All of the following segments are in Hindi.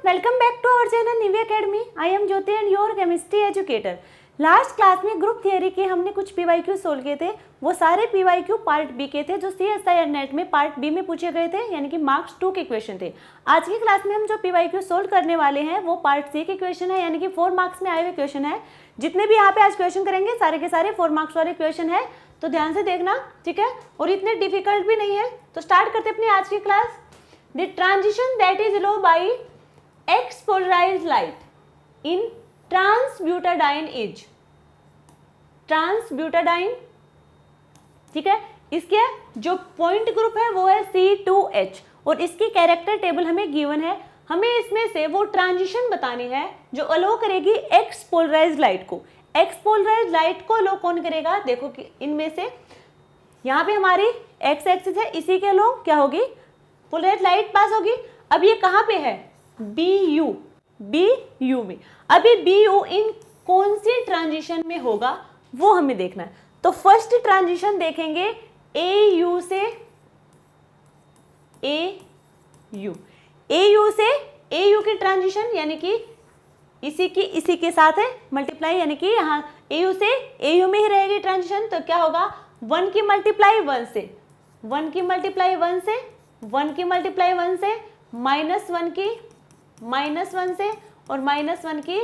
welcome back to our channel Nivya Academy. I am Jyoti and your chemistry educator. Last class में ग्रुप थियरी के हमने कुछ पीवाईक्यू सोल्व किए थे। वो सारे पीवाईक्यू पार्ट बी के थे जो CSIR नेट में पार्ट बी में पूछे गए थे, यानी कि मार्क्स 2 के क्वेश्चन थे। आज की क्लास में हम जो पीवाईक्यू सोल्व करने वाले हैं वो पार्ट सी के क्वेश्चन है, यानी कि 4 मार्क्स में आए हुए क्वेश्चन है। जितने भी यहाँ पे आज क्वेश्चन करेंगे सारे के सारे 4 मार्क्स वाले क्वेश्चन है, तो ध्यान से देखना, ठीक है। और इतने डिफिकल्ट भी नहीं है। तो स्टार्ट करते अपनी आज की class. The transition that is low by X polarized light in transbutadiene is transbutadiene, ठीक है। इसके जो पॉइंट ग्रुप है वो है C2H और इसकी कैरेक्टर टेबल हमें गिवन है। हमें इसमें से वो ट्रांजिशन बतानी है जो अलो करेगी एक्स पोलराइज्ड लाइट को। एक्स पोलराइज्ड लाइट को अलो कौन करेगा? देखो कि इनमें से यहाँ पे हमारी एक्स एक्सिस है, इसी के अलो क्या होगी? पोलराइज्ड लाइट पास होगी। अब ये कहाँ पे है? BU में। अभी BU इन कौन सी ट्रांजिशन में होगा वो हमें देखना है। तो फर्स्ट ट्रांजिशन देखेंगे AU से AU से AU की ट्रांजिशन, यानी कि इसी के साथ है मल्टीप्लाई, यानी कि यहाँ AU से AU में ही रहेगी ट्रांजिशन। तो क्या होगा? 1 की मल्टीप्लाई 1 से, 1 की मल्टीप्लाई 1 से, 1 की मल्टीप्लाई 1 से, -1 की -1 से और -1 की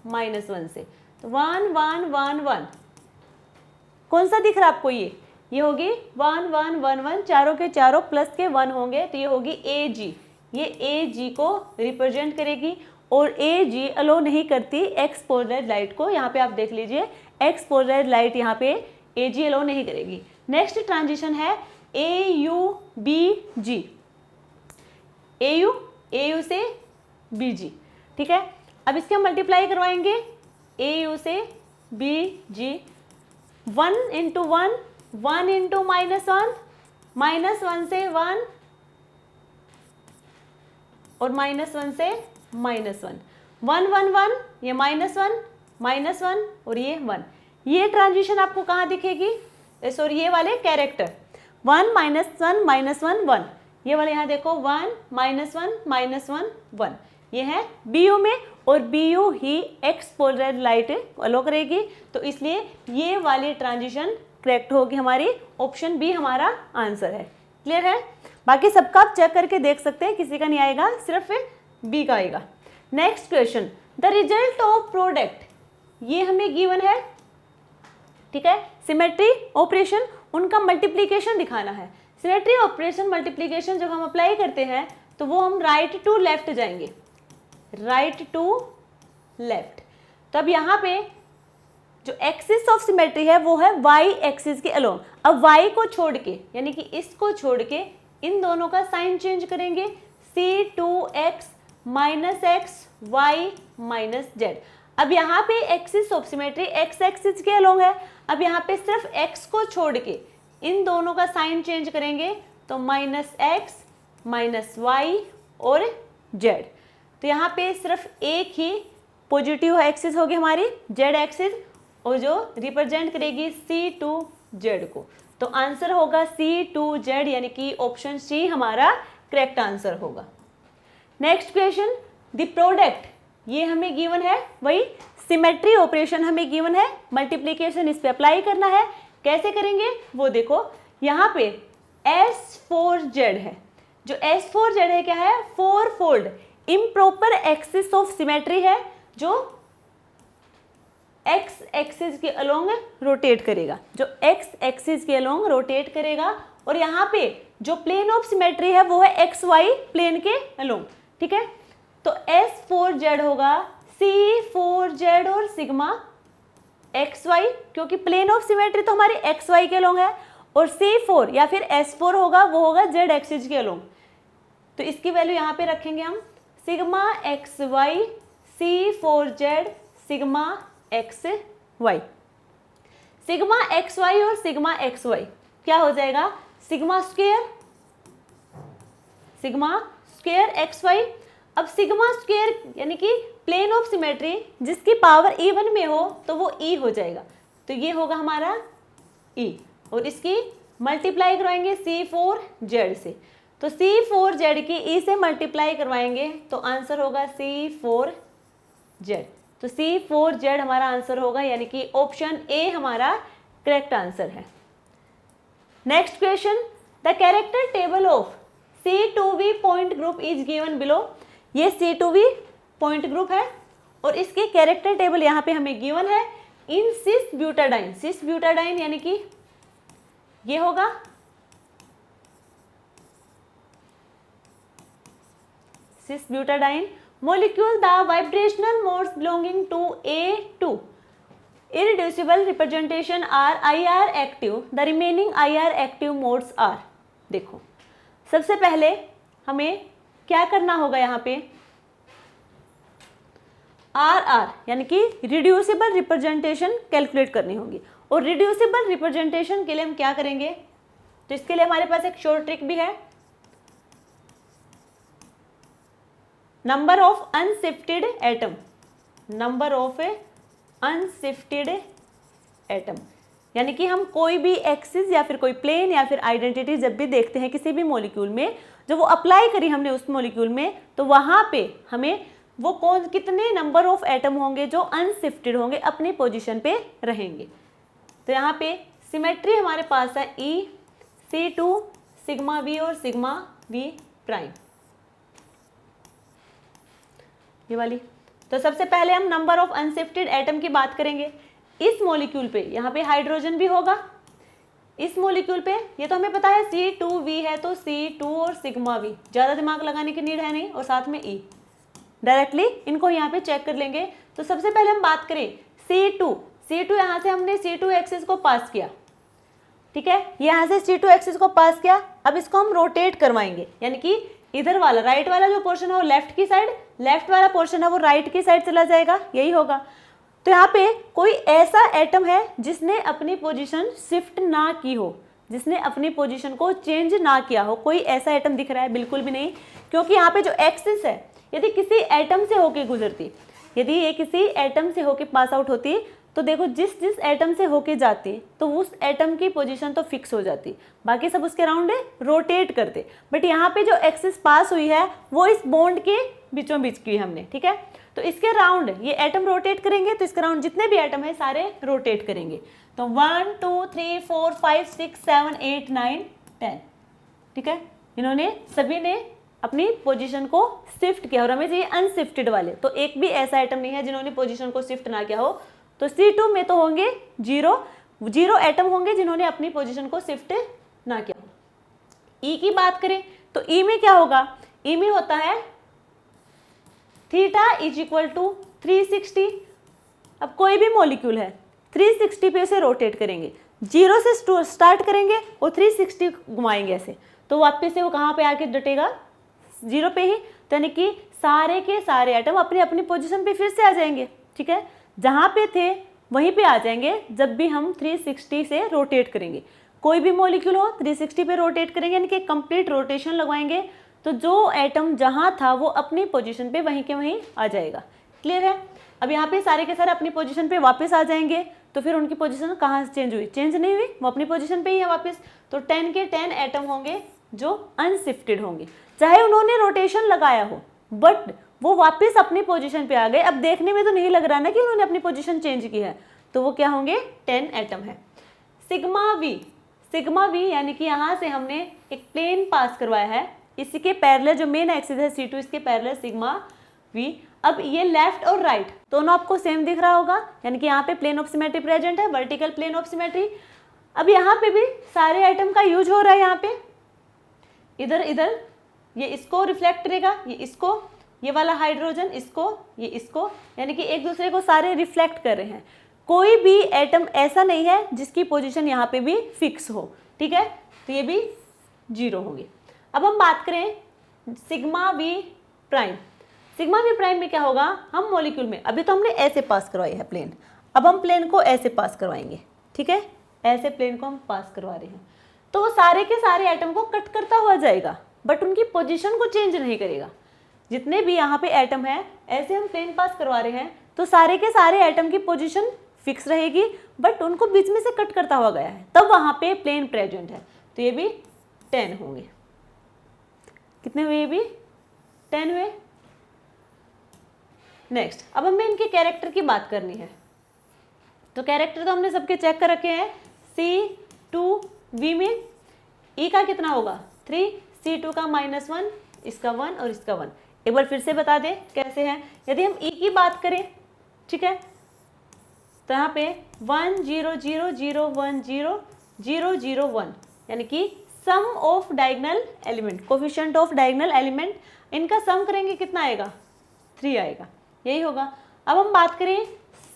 -1 से। तो 1 1 1 1 कौन सा दिख रहा है आपको? ये होगी 1 1 1 1, चारों के चारों प्लस के 1 होंगे, तो ये होगी AG। ये AG को रिप्रेजेंट करेगी और AG अलो नहीं करती एक्स पोलराइज्ड लाइट को। यहाँ पे आप देख लीजिए, एक्स पोलराइज्ड लाइट यहाँ पे AG अलो नहीं करेगी। नेक्स्ट ट्रांजिशन है AU-BG, AU से BG, ठीक है। अब इसके हम मल्टीप्लाई करवाएंगे AU से BG, 1 इंटू 1, 1 इंटू -1, -1 से 1 और -1 से -1, 1 1 1, ये -1 और ये 1। ये ट्रांजिशन आपको कहाँ दिखेगी? सॉरी, ये वाले कैरेक्टर 1 -1 -1 1, ये वाले यहाँ देखो 1 -1 1, ये है BU में और BU ही एक्स पोलराइज्ड लाइट अलो करेगी। तो इसलिए ये वाली ट्रांजिशन करेक्ट होगी हमारी। ऑप्शन बी हमारा आंसर है। क्लियर है? बाकी सबका आप चेक करके देख सकते हैं, किसी का नहीं आएगा, सिर्फ बी का आएगा। Next question, the result of product, ये हमें गिवन है, ठीक है। सिमेट्री ऑपरेशन, उनका मल्टीप्लीकेशन दिखाना है। सिमेट्री ऑपरेशन मल्टीप्लीकेशन जब हम अप्लाई करते हैं तो वो हम राइट टू लेफ्ट जाएंगे, राइट टू लेफ्ट। तब यहाँ पे जो एक्सिस ऑफ सिमेट्री है वो है वाई एक्सिस के अलोंग। अब वाई को छोड़ के, यानी कि इसको छोड़ के इन दोनों का साइन चेंज करेंगे, C2X -X Y -Z। अब यहाँ पे axis of symmetry x axis के अलोंग है। अब यहाँ पे सिर्फ x को छोड़ के इन दोनों का साइन चेंज करेंगे, तो -X -Y और Z। तो यहाँ पे सिर्फ एक ही पॉजिटिव एक्सिस होगी हमारी Z एक्सिस, और जो रिप्रेजेंट करेगी C2Z को। तो आंसर होगा C2Z, यानी कि ऑप्शन सी हमारा करेक्ट आंसर होगा। नेक्स्ट क्वेश्चन, द प्रोडक्ट, ये हमें गिवन है, वही सिमेट्री ऑपरेशन हमें गिवन है, मल्टीप्लीकेशन इस पे अप्लाई करना है। कैसे करेंगे वो देखो, यहाँ पे S4Z है। जो S4Z है क्या है? 4 fold improper axis of symmetry है, जो एक्स एक्सिस के अलोंग रोटेट करेगा, जो एक्स एक्सिस के अलोंग रोटेट करेगा। और यहाँ पे जो प्लेन ऑफ सिमेट्री है वो है XY प्लेन के अलोंग, ठीक है। तो S4Z होगा C4Z और सिग्मा XY, क्योंकि प्लेन ऑफ सिमेट्री तो हमारी XY के अलोंग है, और C4 या फिर S4 होगा, वो होगा Z एक्सिस के अलोंग। तो इसकी वैल्यू यहाँ पे रखेंगे हम, sigma XY C4Z sigma XY। Sigma XY और सिग्मा XY क्या हो जाएगा? Sigma square XY। अब सिग्मा स्क्वायर यानी कि प्लेन ऑफ सिमेट्री जिसकी पावर इवन में हो तो वो E हो जाएगा, तो ये होगा हमारा E, और इसकी मल्टीप्लाई करवाएंगे C4Z से। तो C4Z की E से मल्टीप्लाई करवाएंगे तो आंसर होगा C4Z। तो C4Z हमारा आंसर होगा, यानी कि ऑप्शन ए हमारा करेक्ट आंसर है। Next question, the character table of C2V point group is given below. ये C2V पॉइंट ग्रुप है और इसके कैरेक्टर टेबल यहाँ पे हमें गिवन है इन सिस ब्यूटाडाइन। सिस ब्यूटाडाइन यानी कि ये होगा सिस butadiene molecule the vibrational modes belonging to A2 irreducible representation are IR active, the remaining IR active modes are। देखो सबसे पहले हमें क्या करना होगा, यहाँ पे RR यानी कि रिड्यूसिबल रिप्रेजेंटेशन कैलकुलेट करनी होगी। और रिड्यूसिबल रिप्रेजेंटेशन के लिए हम क्या करेंगे, तो इसके लिए हमारे पास एक शॉर्ट ट्रिक भी है, number of unshifted atom. Number of unshifted atom यानी कि हम कोई भी एक्सिस या फिर कोई प्लेन या फिर आइडेंटिटी जब भी देखते हैं किसी भी मॉलिक्यूल में, जो वो अप्लाई करी हमने उस मॉलिक्यूल में, तो वहाँ पे हमें वो कितने नंबर ऑफ एटम होंगे जो अनशिफ्टेड होंगे, अपनी पोजीशन पे रहेंगे। तो यहाँ पे सिमेट्री हमारे पास है E, C2, सिग्मा V और सिग्मा V प्राइम, ये वाली। तो सबसे पहले हम नंबर ऑफ अनशिफ्टेड एटम की बात करेंगे। इस मॉलिक्यूल पे यहाँ पे हाइड्रोजन भी होगा, इस मॉलिक्यूल पे ये तो हमें पता है C2V है, तो C2 और सिग्मा V, ज़्यादा दिमाग लगाने की नीड है नहीं, और साथ में E, डायरेक्टली इनको यहाँ पे चेक कर लेंगे। तो सबसे पहले हम बात करें C2 यहाँ से हमने C2 एक्सिस को पास किया, ठीक है, यहाँ से C2 एक्सिस को पास किया। अब इसको हम रोटेट करवाएंगे, यानी कि इधर वाला राइट वाला जो पोर्शन है वो लेफ्ट की साइड, लेफ्ट वाला पोर्शन है वो राइट की साइड चला जाएगा, यही होगा। तो यहाँ पे कोई ऐसा एटम है जिसने अपनी पोजीशन शिफ्ट ना की हो, जिसने अपनी पोजीशन को चेंज ना किया हो, कोई ऐसा एटम दिख रहा है? बिल्कुल भी नहीं, क्योंकि यहाँ पे जो एक्सिस है यदि किसी एटम से होके गुजरती, यदि ये किसी एटम से होके पास आउट होती, तो देखो जिस जिस एटम से होके जाती तो उस एटम की पोजीशन तो फिक्स हो जाती, बाकी सब उसके अराउंड रोटेट करते। बट यहाँ पे जो एक्सिस पास हुई है वो इस बॉन्ड के बीचों बीच की हमने, ठीक है, तो इसके राउंड ये एटम रोटेट करेंगे, तो इसके राउंड जितने भी एटम है सारे रोटेट करेंगे। तो 1 2 3 4 5 6 7 8 9 10, ठीक है, इन्होंने सभी ने अपनी पोजीशन को शिफ्ट किया, और हमें चाहिए अनशिफ्टेड वाले, तो एक भी ऐसा एटम नहीं है जिन्होंने पोजीशन को शिफ्ट ना किया हो। तो C2 में तो होंगे जीरो एटम होंगे जिन्होंने अपनी पोजीशन को शिफ्ट ना किया। E की बात करें तो E में क्या होगा, E में होता है थीटा इज इक्वल टू 360। अब कोई भी मॉलिक्यूल है 360 पे उसे रोटेट करेंगे, 0 से स्टार्ट करेंगे और 360 घुमाएंगे ऐसे, तो वापस से वो कहाँ पे आके डटेगा, 0 पे ही। तो यानी कि सारे के सारे एटम अपनी अपनी पोजीशन पे फिर से आ जाएंगे, ठीक है, जहाँ पे थे वहीं पे आ जाएंगे जब भी हम 360 से रोटेट करेंगे। कोई भी मॉलिक्यूल हो 360 पे रोटेट करेंगे, यानी कि कंप्लीट रोटेशन लगवाएंगे, तो जो एटम जहाँ था वो अपनी पोजीशन पे वहीं के वहीं आ जाएगा। क्लियर है? अब यहाँ पे सारे के सारे अपनी पोजीशन पे वापस आ जाएंगे, तो फिर उनकी पोजीशन कहाँ से चेंज हुई, चेंज नहीं हुई, वो अपनी पोजीशन पे ही है वापस। तो 10 के 10 एटम होंगे जो अनशिफ्टेड होंगे, चाहे उन्होंने रोटेशन लगाया हो बट वो वापस अपनी पोजीशन पे आ गए। अब देखने में तो नहीं लग रहा ना कि उन्होंने अपनी पोजीशन चेंज की है, तो वो क्या होंगे, 10 एटम है। सिग्मा वी यानी कि यहाँ से हमने एक प्लेन पास करवाया है, इसके पैरेलल जो मेन एक्सिस है C2, इसके पैरेलल सिग्मा वी। अब ये लेफ्ट और राइट दोनों आपको सेम दिख रहा होगा, यानी कि यहाँ पे प्लेन ऑफ सिमेट्री प्रेजेंट है, वर्टिकल प्लेन ऑफ सिमेट्री। अब यहाँ पे भी सारे आइटम का यूज हो रहा है, यहाँ पे इधर इधर ये इसको रिफ्लेक्ट करेगा, ये इसको, ये वाला हाइड्रोजन इसको, ये इसको, यानी कि एक दूसरे को सारे रिफ्लेक्ट कर रहे हैं। कोई भी एटम ऐसा नहीं है जिसकी पोजीशन यहाँ पे भी फिक्स हो, ठीक है, तो ये भी 0 होंगे। अब हम बात करें sigma we prime. Sigma we prime में क्या होगा, हम मॉलिक्यूल में अभी तो हमने ऐसे पास करवाई है प्लेन, अब हम प्लेन को ऐसे पास करवाएंगे, ठीक है, ऐसे प्लेन को हम पास करवा रहे हैं, तो वो सारे के सारे एटम को कट करता हुआ जाएगा, बट उनकी पोजीशन को चेंज नहीं करेगा। जितने भी यहाँ पे एटम है ऐसे हम प्लेन पास करवा रहे हैं, तो सारे के सारे एटम की पोजीशन फिक्स रहेगी, बट उनको बीच में से कट करता हुआ गया है, तब वहाँ पे प्लेन प्रेजेंट है, तो ये भी 10 होंगे। कितने हुए ये भी 10 हुए। नेक्स्ट अब हमें इनके कैरेक्टर की बात करनी है। तो कैरेक्टर तो हमने सबके चेक कर रखे हैं। C2V में E का कितना होगा 3, C2 का -1, इसका 1 और इसका 1। एक बार फिर से बता दें कैसे है। यदि हम E की बात करें, ठीक है, तो यहाँ पे 1 0 0 0 1 0 0 0 1, यानी कि sum of diagonal element, coefficient of diagonal element, इनका सम करेंगे कितना आएगा 3 आएगा, यही होगा। अब हम बात करें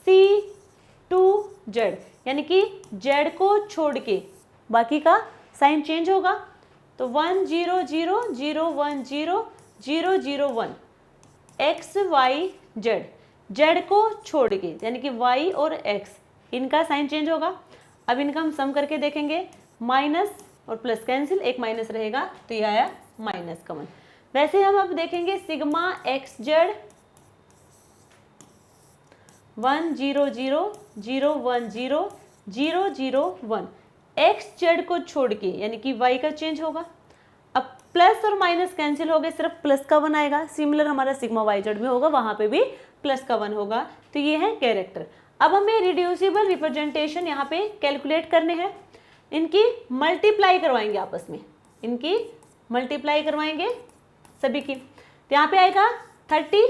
C2Z, यानी कि Z को छोड़ के बाकी का साइन चेंज होगा। तो 1 0 0 0 1 0 0 0 1 X Y Z, Z को छोड़ के यानी कि Y और X, इनका साइन चेंज होगा। अब इनका हम सम करके देखेंगे, माइनस और प्लस कैंसिल, एक माइनस रहेगा तो ये आया माइनस कॉमन। वैसे हम अब देखेंगे सिग्मा XZ 1 0 0 0 1 0 0 0 1 XZ को छोड़ के यानी कि Y का चेंज होगा। अब प्लस और माइनस कैंसिल हो गए, सिर्फ प्लस का 1 आएगा। सिमिलर हमारा सिग्मा YZ में होगा, वहां पे भी प्लस का 1 होगा। तो ये है कैरेक्टर। अब हमें रिड्यूसिबल रिप्रेजेंटेशन यहाँ पे कैलकुलेट करने हैं। इनकी मल्टीप्लाई करवाएंगे आपस में, इनकी मल्टीप्लाई करवाएंगे सभी की। तो यहाँ पे आएगा 30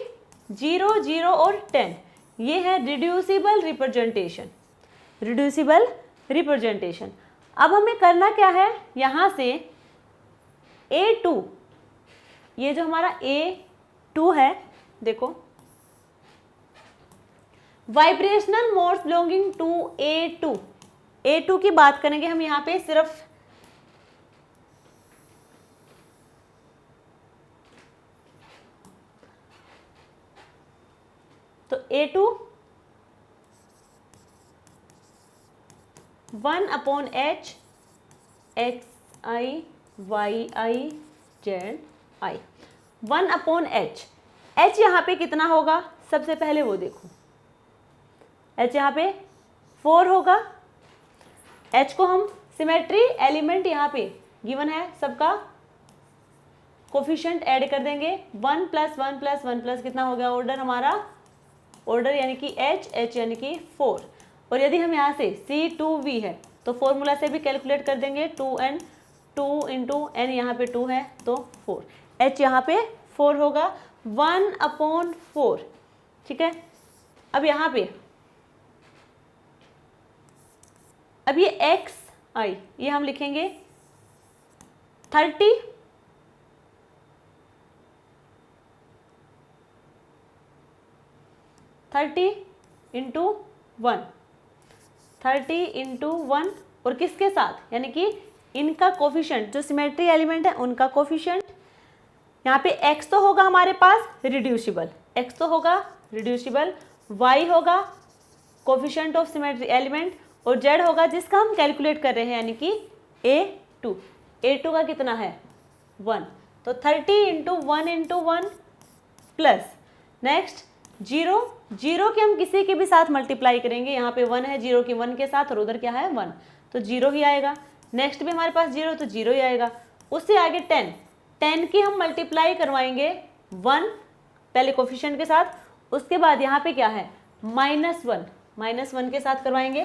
0 0 और 10, ये है रिड्यूसिबल रिप्रेजेंटेशन, रिड्यूसिबल रिप्रेजेंटेशन। अब हमें करना क्या है, यहाँ से A2, ये जो हमारा A2 है, देखो vibrational modes belonging to A2, A2 की बात करेंगे हम यहाँ पे सिर्फ। तो A2 1/H XI YI ZI 1/H। H यहाँ पे कितना होगा, सबसे पहले वो देखो, H यहाँ पे 4 होगा। H को हम सिमेट्री एलिमेंट यहाँ पे गिवन है, सबका कोफिशिएंट ऐड कर देंगे। 1 + 1 + 1 + कितना हो गया ऑर्डर हमारा, ऑर्डर यानी कि H यानी कि 4। और यदि हम यहाँ से C2V है तो फॉर्मूला से भी कैलकुलेट कर देंगे, 2n 2 × n, यहाँ पे 2 है तो 4, H यहाँ पे 4 होगा 1/4, ठीक है। अब यहाँ पे अब ये XI ये हम लिखेंगे 30 × 1, 30 × 1 और किसके साथ, यानी कि इनका कोफिशिएंट जो सिमेट्री एलिमेंट है उनका कोफिशिएंट। यहाँ पे x तो होगा हमारे पास रिड्यूसिबल, x तो होगा रिड्यूसिबल, y होगा कोफिशिएंट ऑफ सिमेट्री एलिमेंट और z होगा जिसका हम कैलकुलेट कर रहे हैं यानी कि A2। A2 का कितना है 1, तो 30 × 1 × 1 प्लस नेक्स्ट 0 0 के हम किसी के भी साथ मल्टीप्लाई करेंगे, यहाँ पे 1 है 0 के 1 के साथ और उधर क्या है 1, तो 0 ही आएगा। नेक्स्ट भी हमारे पास 0 तो 0 ही आएगा। उससे आगे 10 की हम मल्टीप्लाई करवाएंगे 1 पहले कोफिशिएंट के साथ, उसके बाद यहाँ पे क्या है -1 के साथ करवाएंगे।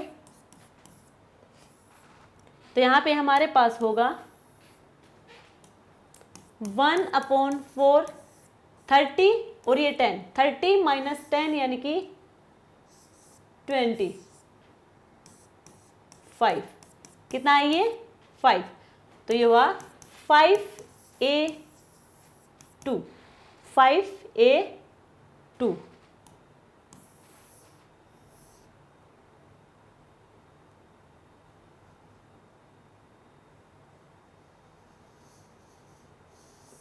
तो यहाँ पे हमारे पास होगा 1/4 30 और ये 10, 30 - 10 यानी कि 25, कितना है ये 5, तो ये हुआ 5A2, 5A2।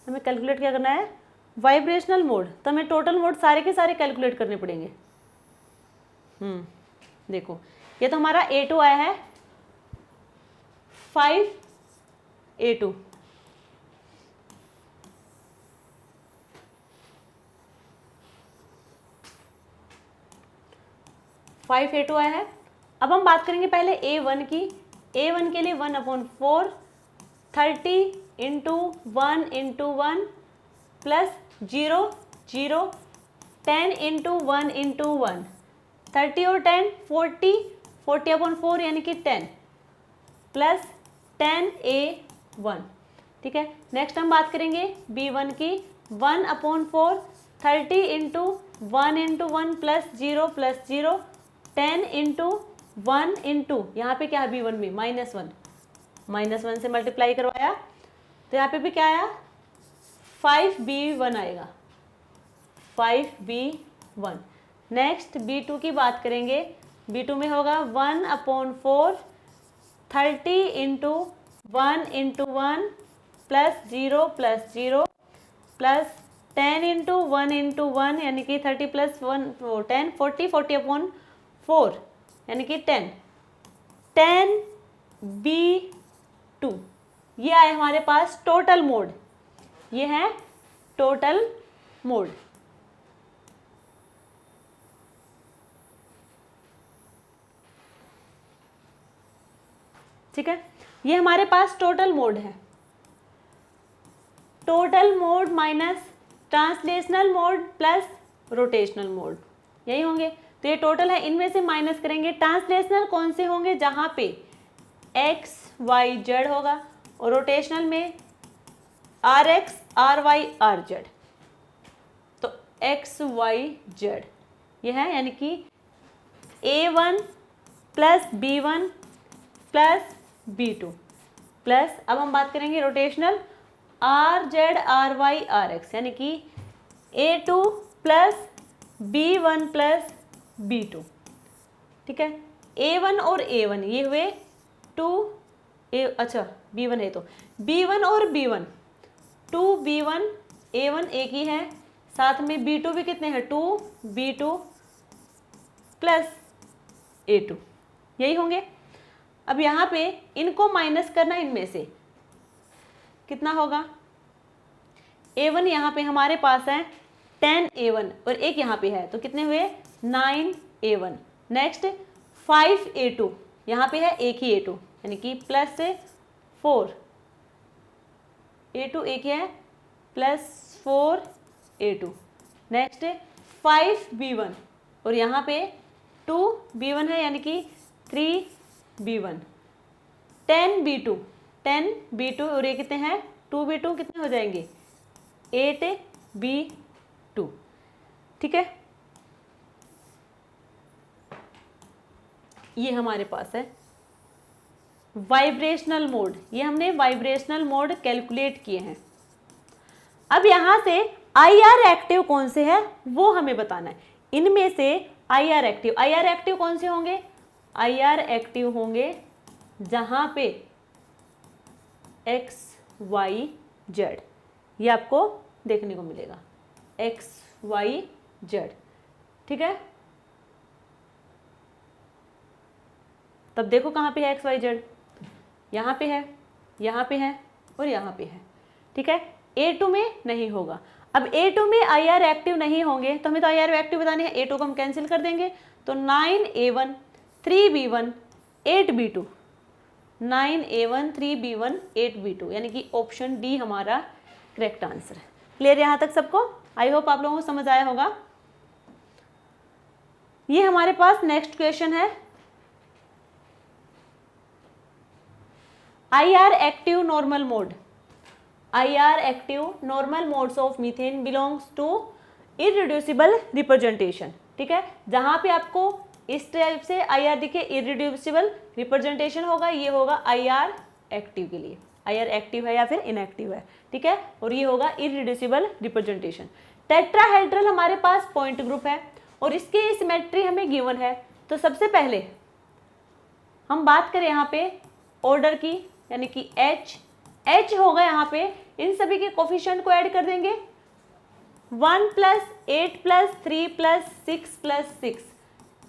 हमें कैलकुलेट क्या करना है, वाइब्रेशनल मोड, तो हमें टोटल मोड सारे के सारे कैलकुलेट करने पड़ेंगे। देखो ये तो हमारा A2 आया है 5A2, आया है। अब हम बात करेंगे पहले A1 की। A1 के लिए 1/4 30 × 1 × 1 प्लस 0 0, 10 इंटू 1 इंटू 1, 30 और 10 40, 40/4 यानी कि 10 प्लस 10a1। ठीक है, नेक्स्ट हम बात करेंगे b1 की, 1/4, 30 into 1 plus 0 plus 0, 10 into 1 into यहाँ पे क्या है b1 में -1, -1 से मल्टीप्लाई करवाया तो यहाँ पे भी क्या आया 5b1 आएगा, 5b1। नेक्स्ट b2 की बात करेंगे, b2 में होगा 1/4, 30 into 1 plus 0 plus 0 plus 10 into 1 यानी कि 30 प्लस 1 10, 40, 40/4 यानी कि 10, 10b2। ये आए हमारे पास टोटल मोड, ये है टोटल मोड। ठीक है, ये हमारे पास टोटल मोड है। Total mode minus translational mode plus rotational mode, यही होंगे। तो ये टोटल है, इनमें से माइनस करेंगे। ट्रांसलेशनल कौन से होंगे, जहां पे x y z होगा, और रोटेशनल में rx ry rz। तो x y z ये है, यानी कि a1 plus b1 plus b2 plus, अब हम बात करेंगे रोटेशनल, rz ry rx यानी कि a2 plus b1 plus b2। ठीक है, a1 और a1 ये हुए 2 अच्छा b1 है तो b1 और b1 2b1 a1 एक ही है, साथ में b2 भी कितने हैं 2b2 प्लस a2, यही होंगे। अब यहाँ पे इनको माइनस करना, इनमें से कितना होगा, a1 यहाँ पे हमारे पास है 10a1 और एक यहाँ पे है, तो कितने हुए 9a1। नेक्स्ट 5a2, यहाँ पे है एक ही a2 यानी कि प्लस से 4, a2 एक है प्लस 4a2। नेक्स्ट 5b1 और यहाँ पे 2b1 है यानी कि 3b1, 10b2 और ये कितने हैं 2b2 कितने हो जाएंगे 8b2। ठीक है, ये हमारे पास है वाइब्रेशनल मोड, ये हमने वाइब्रेशनल मोड कैलकुलेट किए हैं। अब यहां से IR एक्टिव कौन से है वो हमें बताना है। इनमें से IR एक्टिव कौन से होंगे, IR एक्टिव होंगे जहां पे x y z, ये आपको देखने को मिलेगा x y z। ठीक है, तब देखो कहाँ पे है x y z, यहाँ पे है, यहाँ पे है और यहाँ पे है। ठीक है, A2 में नहीं होगा। अब A2 में IR एक्टिव नहीं होंगे तो हमें तो IR एक्टिव बताने हैं, A2 को हम कैंसिल कर देंगे, तो 9A1 3B1 8B2, 9A1 3B1 8B2 यानी कि ऑप्शन डी हमारा करेक्ट आंसर है। क्लियर यहाँ तक सबको? आई होप आप लोगों को समझ आया होगा। ये हमारे पास नेक्स्ट क्वेश्चन है, IR active normal mode. IR active normal modes of methane belongs to irreducible representation. ठीक है, जहां पे आपको इस टाइप से IR दिखे इररिड्यूसिबल रिप्रेजेंटेशन होगा, ये होगा IR एक्टिव के लिए, IR एक्टिव है या फिर इनएक्टिव है। ठीक है, और ये होगा इररिड्यूसिबल रिप्रेजेंटेशन। टेट्राहेड्रल हमारे पास पॉइंट ग्रुप है और इसकी सिमेट्री हमें गिवन है। तो सबसे पहले हम बात करें यहाँ पे ऑर्डर की, यानी कि H होगा यहाँ पे, इन सभी के कोफिशिएंट को ऐड कर देंगे, 1 + 8 + 3 + 6 + 6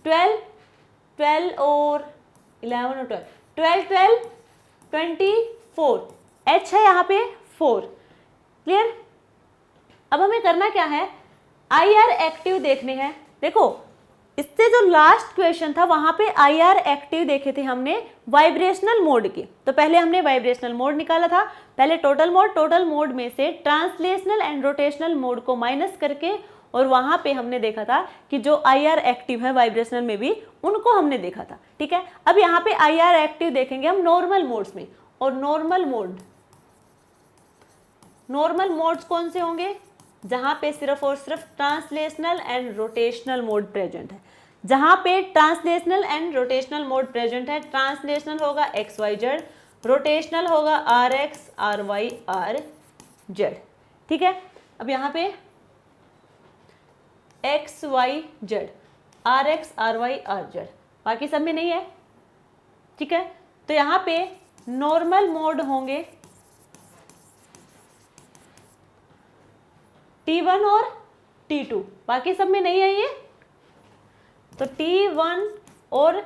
12 और 11 और 12 24, H है यहाँ पे 4। क्लियर? अब हमें करना क्या है, IR एक्टिव देखने हैं। देखो इससे जो लास्ट क्वेश्चन था वहां पे IR एक्टिव देखे थे हमने वाइब्रेशनल मोड के। तो पहले हमने वाइब्रेशनल मोड निकाला था, पहले टोटल मोड में से ट्रांसलेशनल एंड रोटेशनल मोड को माइनस करके, और वहां पे हमने देखा था कि जो IR एक्टिव है वाइब्रेशनल में भी, उनको हमने देखा था। ठीक है, अब यहाँ पे IR एक्टिव देखेंगे हम नॉर्मल मोड्स में। और नॉर्मल मोड्स कौन से होंगे? जहां पे सिर्फ और सिर्फ translational and rotational mode present है। जहां पे translational and rotational mode present है, ट्रांसलेशनल होगा XYZ, रोटेशनल होगा RX RY RZ। ठीक है, अब यहाँ पे XYZ, RX RY RZ, बाकी सब में नहीं है। ठीक है, तो यहाँ पे नॉर्मल मोड होंगे T1 और T2, बाकी सब में नहीं है ये। तो T1 और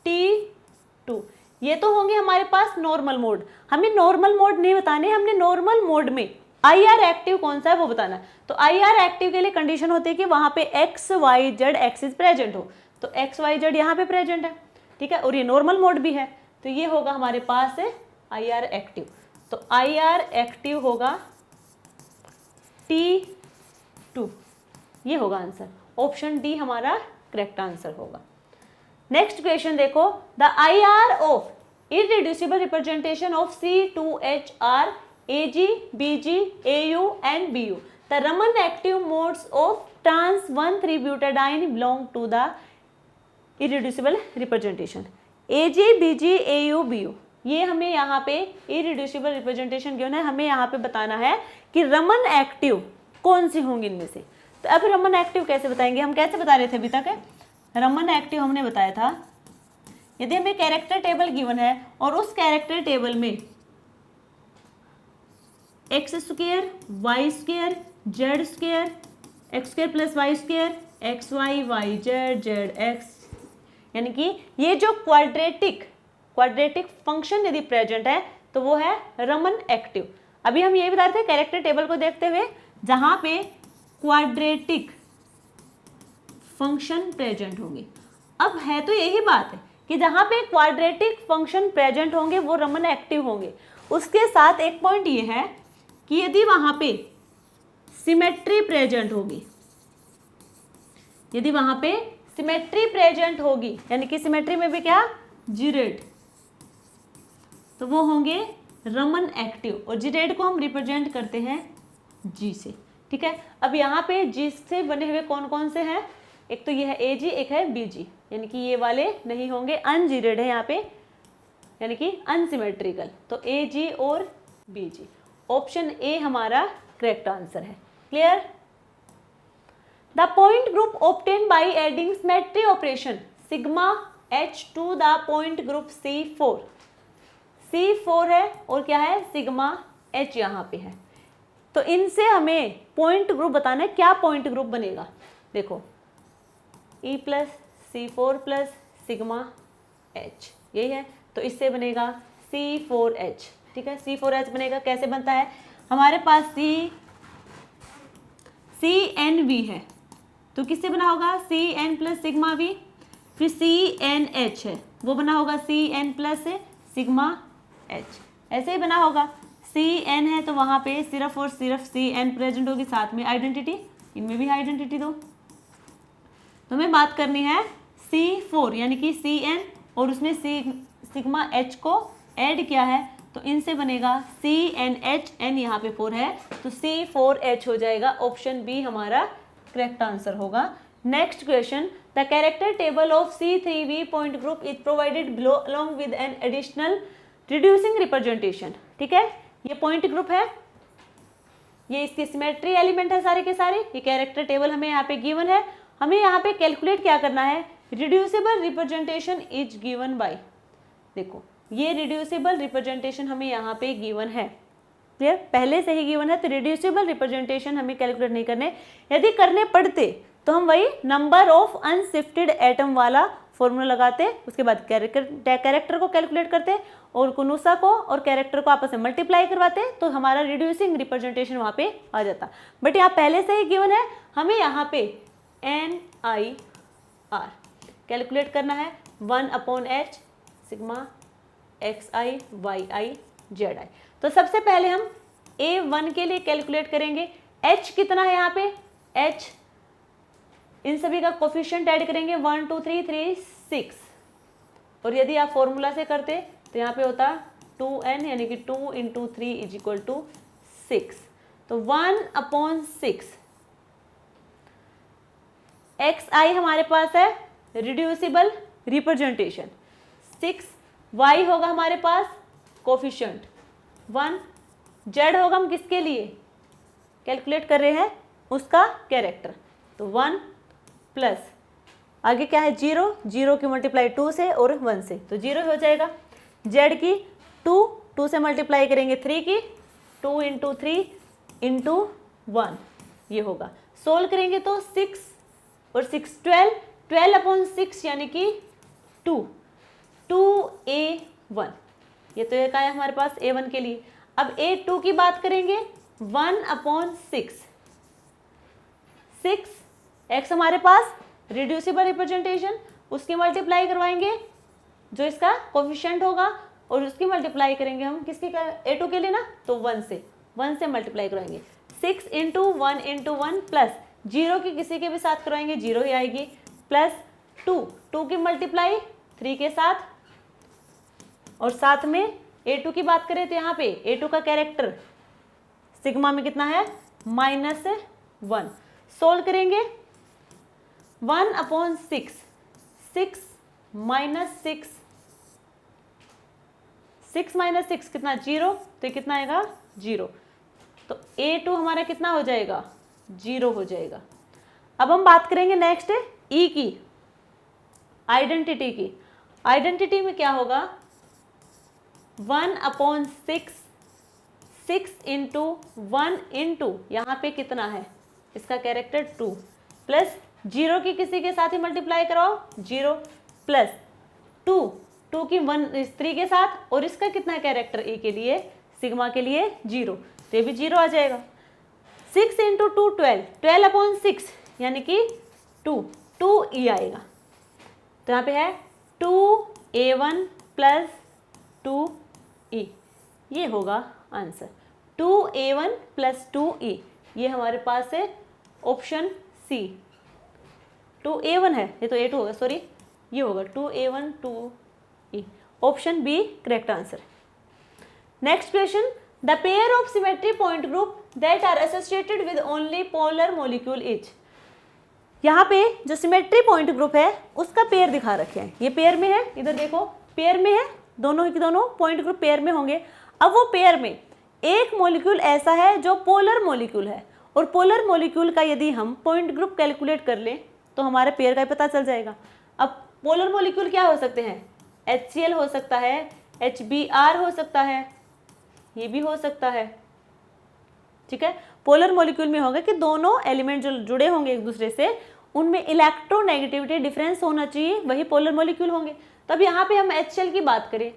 T2 ये तो होंगे हमारे पास नॉर्मल मोड। हमें नॉर्मल मोड नहीं बताने, हमने नॉर्मल मोड में IR एक्टिव कौन सा है वो बताना। तो IR एक्टिव के लिए कंडीशन होती है कि वहां पे XYZ एक्सिस प्रेजेंट हो। तो XYZ यहाँ पे प्रेजेंट है। ठीक है, और ये नॉर्मल मोड भी है, तो ये होगा हमारे पास IR एक्टिव। तो IR एक्टिव होगा T2, ये होगा आंसर। ऑप्शन डी हमारा करेक्ट आंसर होगा। नेक्स्ट क्वेश्चन देखो, the IR of irreducible representation of C2HR AG BG AU and BU, the Raman active modes of trans 1,3-butadiene belong to the irreducible representation। AG BG AU BU, ये हमें यहाँ पे irreducible representation क्यों है, हमें यहाँ पे बताना है कि रमन एक्टिव कौन सी होंगी इनमें से। तो अब रमन एक्टिव कैसे बताएंगे? हम कैसे बता रहे थे अभी तक? रमन एक्टिव हमने बताया था, यदि हमें कैरेक्टर टेबल गिवन है और उस कैरेक्टर टेबल में x square Y square Z square X square plus Y square X Y Y Z Z X, यानी कि ये जो क्वाड्रेटिक फंक्शन यदि प्रेजेंट है तो वो है रमन एक्टिव। अभी हम ये बता रहे थे कैरेक्टर टेबल को देखते हुए, जहां पे क्वाड्रेटिक फंक्शन प्रेजेंट होंगे। अब है तो यही बात है कि जहां पे क्वाड्रेटिक फंक्शन प्रेजेंट होंगे वो रमन एक्टिव होंगे। उसके साथ एक पॉइंट ये है कि यदि वहां पे सिमेट्री प्रेजेंट होगी, यदि वहां पे सिमेट्री प्रेजेंट होगी, यानी कि सिमेट्री में भी क्या जीरेड, तो वो होंगे रमन एक्टिव। और जीरेड को हम रिप्रेजेंट करते हैं जी से। ठीक है, अब यहाँ पे जी से बने हुए कौन कौन से हैं? एक तो ये है AG, एक है BG, यानी कि ये वाले नहीं होंगे, अनजीरेड है यहाँ पे, यानी कि अनसिमेट्रिकल। तो AG और BG, ऑप्शन ए हमारा करेक्ट आंसर है। Clear? The point group obtain by adding symmetry operation sigma H to the point group C4 है और क्या है सिग्मा H यहाँ पे है। तो इनसे हमें पॉइंट ग्रुप बताना है, क्या पॉइंट ग्रुप बनेगा। देखो E plus C4 plus sigma H, यही है, तो इससे बनेगा C4H। ठीक है, C4H बनेगा। कैसे बनता है? हमारे पास CNV है, तो किससे बना होगा? CN plus sigma V। फिर CNH है, वो बना होगा CN प्लस सिग्मा H, ऐसे ही बना होगा। CN है तो वहाँ पे सिर्फ और सिर्फ CN प्रेजेंट होगी, साथ में आइडेंटिटी, इनमें भी आइडेंटिटी दो। तो हमें बात करनी है C4 यानी कि CN और उसमें सिग्मा H को ऐड किया है, तो इनसे बनेगा CNH, N यहाँ पे 4 है तो C4H हो जाएगा। ऑप्शन बी हमारा करेक्ट आंसर होगा। Next question, the character table of C3V point group is provided below along with an additional reducing representation. ठीक है, ये पॉइंट ग्रुप है, ये इसकी सिमेट्री एलिमेंट है सारे के सारे। ये कैरेक्टर टेबल हमें यहाँ पे गिवन है, हमें यहाँ पे कैलकुलेट क्या करना है? Reducible representation is given by, देखो ये रिड्यूसिबल रिप्रेजेंटेशन हमें यहाँ पे गिवन है। क्लियर? पहले से ही गिवन है, तो रिड्यूसिबल रिप्रेजेंटेशन हमें कैलकुलेट नहीं करने। यदि करने पड़ते तो हम वही नंबर ऑफ अनशिफ्टेड एटम वाला फॉर्मूला लगाते, उसके बाद कैरेक्टर को कैलकुलेट करते और कुनुसा को और कैरेक्टर को आपस में मल्टीप्लाई करवाते, तो हमारा रिड्यूसिंग रिप्रेजेंटेशन वहाँ पे आ जाता। बट यहाँ पहले से ही गिवन है, हमें यहाँ पे NiR आर। कैलकुलेट करना है 1/h sigma xi yi zi। तो सबसे पहले हम A1 के लिए कैलकुलेट करेंगे। h कितना है यहाँ पे, h इन सभी का कोफिशिएंट ऐड करेंगे 1 2 3 3 6, और यदि आप फॉर्मूला से करते तो यहाँ पे होता 2n यानी कि 2 × 3 = 6। तो 1/6 xi हमारे पास है रिड्यूसिबल रिप्रेजेंटेशन, 6y होगा हमारे पास कोफिशिएंट 1, z होगा हम किसके लिए कैलकुलेट कर रहे हैं उसका कैरेक्टर, तो 1 प्लस आगे क्या है 0, 0 की मल्टीप्लाई 2 से और 1 से, तो 0 हो जाएगा। z की 2 से मल्टीप्लाई करेंगे 3 की, 2 × 3 × 1 ये होगा। सोल्व करेंगे तो 6 और 6 12/6 यानी कि 2a1, ये तो एक आया हमारे पास a1 के लिए। अब a2 की बात करेंगे 1/6, 6x हमारे पास रिड्यूसिबल रिप्रेजेंटेशन, उसकी मल्टीप्लाई करवाएंगे जो इसका कोफिशिएंट होगा, और उसकी मल्टीप्लाई करेंगे हम किसके a2 के लिए ना, तो 1 से मल्टीप्लाई करवाएंगे। 6 × 1 × 1 प्लस 0 की किसी के भी साथ करवाएंगे 0 ही आएगी, प्लस 2 की मल्टीप्लाई 3 के साथ, और साथ में a2 की बात करें तो यहाँ पे a2 का कैरेक्टर सिग्मा में कितना है -1। सोल्व करेंगे 1/6, 6 6 कितना 0, तो कितना आएगा 0, तो a2 हमारा कितना हो जाएगा 0 हो जाएगा। अब हम बात करेंगे नेक्स्ट e की, आइडेंटिटी की। आइडेंटिटी में क्या होगा 1/6, 6 × 1 × यहाँ पे कितना है इसका कैरेक्टर 2, प्लस 0 की किसी के साथ ही मल्टीप्लाई कराओ 0, प्लस 2 की 3 के साथ, और इसका कितना कैरेक्टर ए के लिए सिग्मा के लिए 0, तो ये भी 0 आ जाएगा। 6 × 2 12, 12/6 यानी कि 2e आएगा, तो यहाँ पे है 2a1 + 2e, ये होगा आंसर 2a1 + 2e, ये हमारे पास है ऑप्शन सी। 2a1 है, ये तो a2 होगा, सॉरी ये होगा 2a1 2e, option B correct answer. Next question, the pair of symmetry point group that are associated with only polar molecule is. यहाँ पे जो सिमेट्री पॉइंट ग्रुप है उसका पेयर दिखा रखे हैं, ये पेयर में है, इधर देखो पेयर में है, दोनों के दोनों पॉइंट ग्रुप पेयर में होंगे। अब वो पेयर में एक मॉलिक्यूल ऐसा है जो पोलर मॉलिक्यूल है, और पोलर मॉलिक्यूल का यदि हम पॉइंट ग्रुप कैलकुलेट कर लें तो हमारे पेयर का पता चल जाएगा। अब पोलर मॉलिक्यूल क्या हो सकते हैं, HCl हो सकता है, HBr हो सकता है, ये भी हो सकता है, ठीक है। पोलर मॉलिक्यूल में होगा कि दोनों एलिमेंट जो जुड़े होंगे एक दूसरे से उनमें इलेक्ट्रोनेगेटिविटी डिफरेंस होना चाहिए, वही पोलर मॉलिक्यूल होंगे। तब यहाँ पे हम HCl की बात करें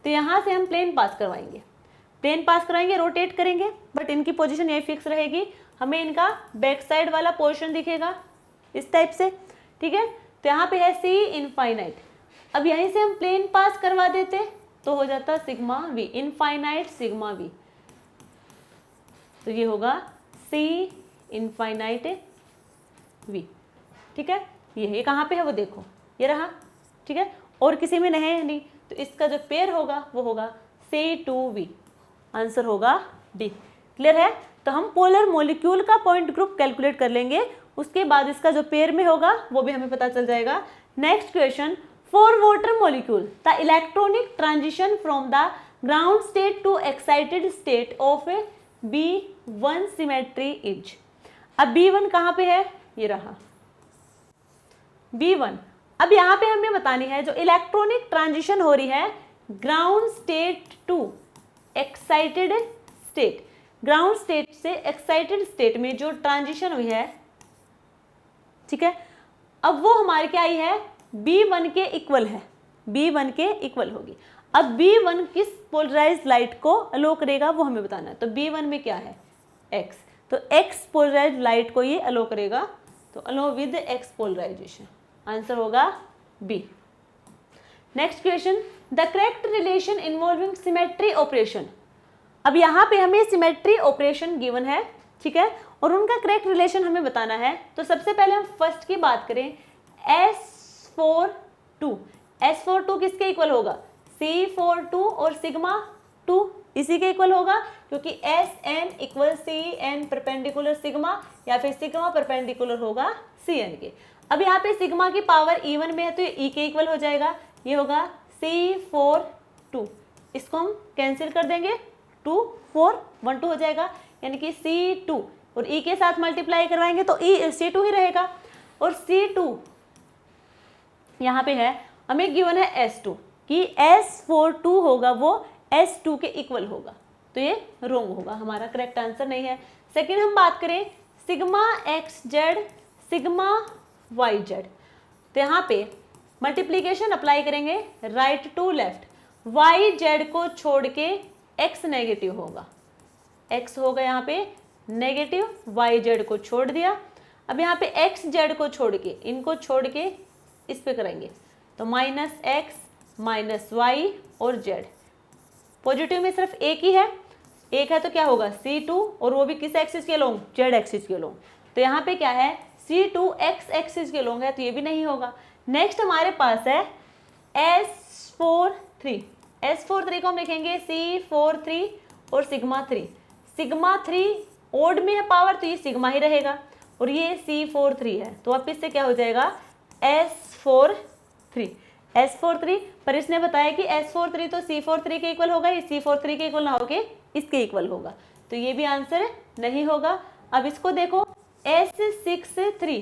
तो यहाँ से हम प्लेन पास करवाएंगे, रोटेट करेंगे, बट इनकी पोजीशन यही फिक्स रहेगी, हमें इनका बैक साइड वाला पोर्शन दिखेगा इस टाइप से, ठीक है। तो यहाँ पे है C इनफाइनाइट, अब यहीं से हम प्लेन पास करवा देते तो हो जाता sigma V, infinite sigma V, तो ये होगा C इनफाइनाइट V, ठीक है। ये कहाँ पे है वो देखो, ये रहा, ठीक है, और किसी में नहीं, तो इसका जो पेयर होगा वो होगा C2V, आंसर होगा डी। क्लियर है, तो हम पोलर मॉलिक्यूल का पॉइंट ग्रुप कैलकुलेट कर लेंगे, उसके बाद इसका जो पेयर में होगा वो भी हमें पता चल जाएगा। Next question, for water molecule the electronic transition from the ground state to excited state of B1 symmetry is. अब B1 कहाँ पे है, ये रहा B1। अब यहाँ पे हमें बतानी है जो इलेक्ट्रॉनिक ट्रांजिशन हो रही है ground state to excited state, ground state से एक्साइटेड स्टेट में जो ट्रांजिशन हुई है, ठीक है, अब वो हमारे क्या आई है B1 के इक्वल है, B1 के इक्वल होगी। अब B1 किस पोलराइज्ड लाइट को अलो करेगा वो हमें बताना है, तो B1 में क्या है X, तो X पोलराइज्ड लाइट को ये अलो करेगा, तो allow with X polarization, answer होगा B. Next question, the correct relation involving symmetry operation. अब यहाँ पे हमें सिमेट्री ऑपरेशन गिवन है, ठीक है, और उनका करेक्ट रिलेशन हमें बताना है। तो सबसे पहले हम फर्स्ट की बात करें, S42, S42 किसके इक्वल होगा, C42 और सिग्मा 2 इसी के इक्वल होगा, क्योंकि SN equal CN perpendicular sigma, या फिर सिग्मा परपेंडिकुलर होगा CN के। अब यहाँ पे सिग्मा की पावर इवन में है तो ये E के इक्वल हो जाएगा, ये होगा C42, इसको हम कैंसिल कर देंगे, 2 4 1 2 हो जाएगा, यानी कि C2 और E के साथ मल्टीप्लाई करवाएंगे तो C2 ही रहेगा। और C2 यहाँ पे है, हमें गिवन है S2 कि S42 होगा वो S2 के इक्वल होगा, तो ये रॉन्ग होगा, हमारा करेक्ट आंसर नहीं है। सेकेंड हम बात करें सिग्मा XZ सिग्मा YZ, तो यहाँ पे मल्टीप्लीकेशन अप्लाई करेंगे राइट टू लेफ्ट, YZ को छोड़ के X नेगेटिव होगा, X होगा यहाँ पे नेगेटिव, YZ को छोड़ दिया। अब यहाँ पे XZ को छोड़ के, इनको छोड़ के इस पे करेंगे तो -X -Y और Z, पॉजिटिव में सिर्फ एक ही है, एक है तो क्या होगा C2, और वो भी किस एक्सिस के लॉन्ग, Z एक्सिस के लॉन्ग, तो यहाँ पे क्या है C2 X एक्सिस के लॉन्ग है, तो ये भी नहीं होगा। नेक्स्ट हमारे पास है S43, S43 को हम लिखेंगे C43 और सिग्मा 3, सिग्मा 3 ओड में है पावर तो ये सिग्मा ही रहेगा, और ये C43 है, तो वापिस से क्या हो जाएगा S43, S43, पर इसने बताया कि S43 तो C43 के इक्वल होगा, ये C43 के इक्वल ना होके इसके इक्वल होगा, तो ये भी आंसर नहीं होगा। अब इसको देखो S63,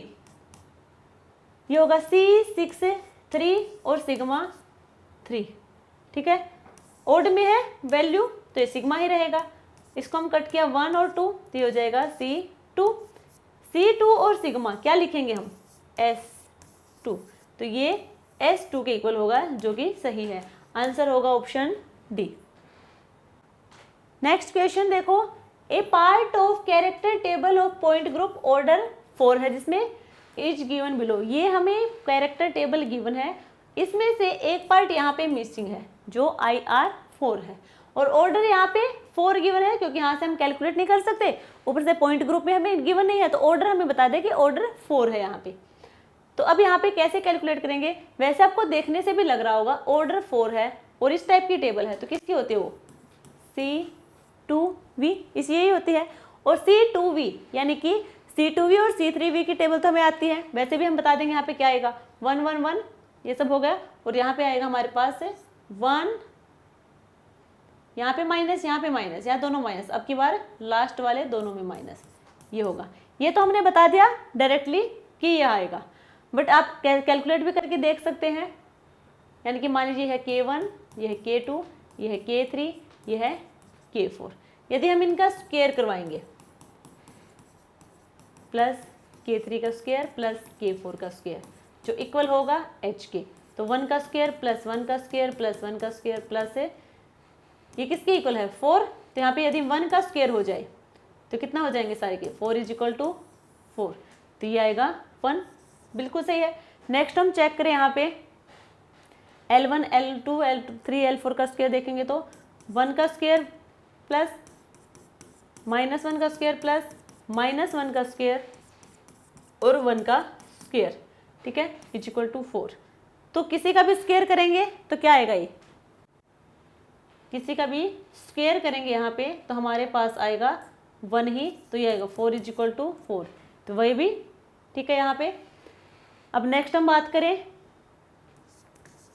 ये होगा C63 और सिग्मा 3, ठीक है, ओड में है वैल्यू तो ये सिग्मा ही रहेगा, इसको हम कट किया 1 और 2 तो ये हो जाएगा C2, C2 और सिग्मा क्या लिखेंगे हम S2, तो ये S2 के इक्वल होगा, जो कि सही है, आंसर होगा ऑप्शन डी। नेक्स्ट क्वेश्चन देखो, A part of character table of point group order 4 है, जिसमें इज गिवन बिलो, ये हमें कैरेक्टर टेबल गिवन है, इसमें से एक पार्ट यहाँ पे मिसिंग है जो IR4 है, और ऑर्डर यहाँ पे 4 गिवन है, क्योंकि यहाँ से हम कैलकुलेट नहीं कर सकते, ऊपर से पॉइंट ग्रुप में हमें गिवन नहीं है, तो ऑर्डर हमें बता दे कि ऑर्डर 4 है यहाँ पे। तो अब यहाँ पे कैसे कैलकुलेट करेंगे, वैसे आपको देखने से भी लग रहा होगा ऑर्डर 4 है और इस टाइप की टेबल है, तो किसकी होती है वो C2V, इस यही होती है, और C2V यानी कि C2V और C3V की टेबल तो हमें आती है, वैसे भी हम बता देंगे यहाँ पे क्या आएगा 1 1 1 ये सब हो गया, और यहाँ पे आएगा हमारे पास 1, यहाँ पे माइनस, यहाँ पे माइनस, यहाँ दोनों माइनस, अब की बार लास्ट वाले दोनों में माइनस, ये होगा, ये तो हमने बता दिया डायरेक्टली कि ये आएगा, बट आप कैलकुलेट भी करके देख सकते हैं, यानी कि मान लीजिए है K1, ये है K2, ये है K3, ये है K4, यदि हम इनका स्क्वायर करवाएंगे प्लस K3 का स्क्वायर प्लस K4 का स्क्वायर जो इक्वल होगा H के, तो 1 का स्क्वायर प्लस 1 का स्क्वायर प्लस 1 का स्क्वायर प्लस ये किसके इक्वल है 4, तो यहाँ पे यदि 1 का स्क्वायर हो जाए तो कितना हो जाएंगे सारे के 4 = 4, तो ये आएगा 1, बिल्कुल सही है। नेक्स्ट हम चेक करें यहाँ पे L1 L2 L3 L4 का स्क्वायर देखेंगे तो 1 का स्क्वायर प्लस -1 का स्क्वायर प्लस -1 का स्क्वायर और 1 का स्क्वायर, ठीक है, = 4, तो किसी का भी स्क्वायर करेंगे तो क्या आएगा, ये किसी का भी स्क्वायर करेंगे यहाँ पे तो हमारे पास आएगा 1 ही, तो ये आएगा 4 = 4, तो वही भी ठीक है यहाँ पे। अब नेक्स्ट हम बात करें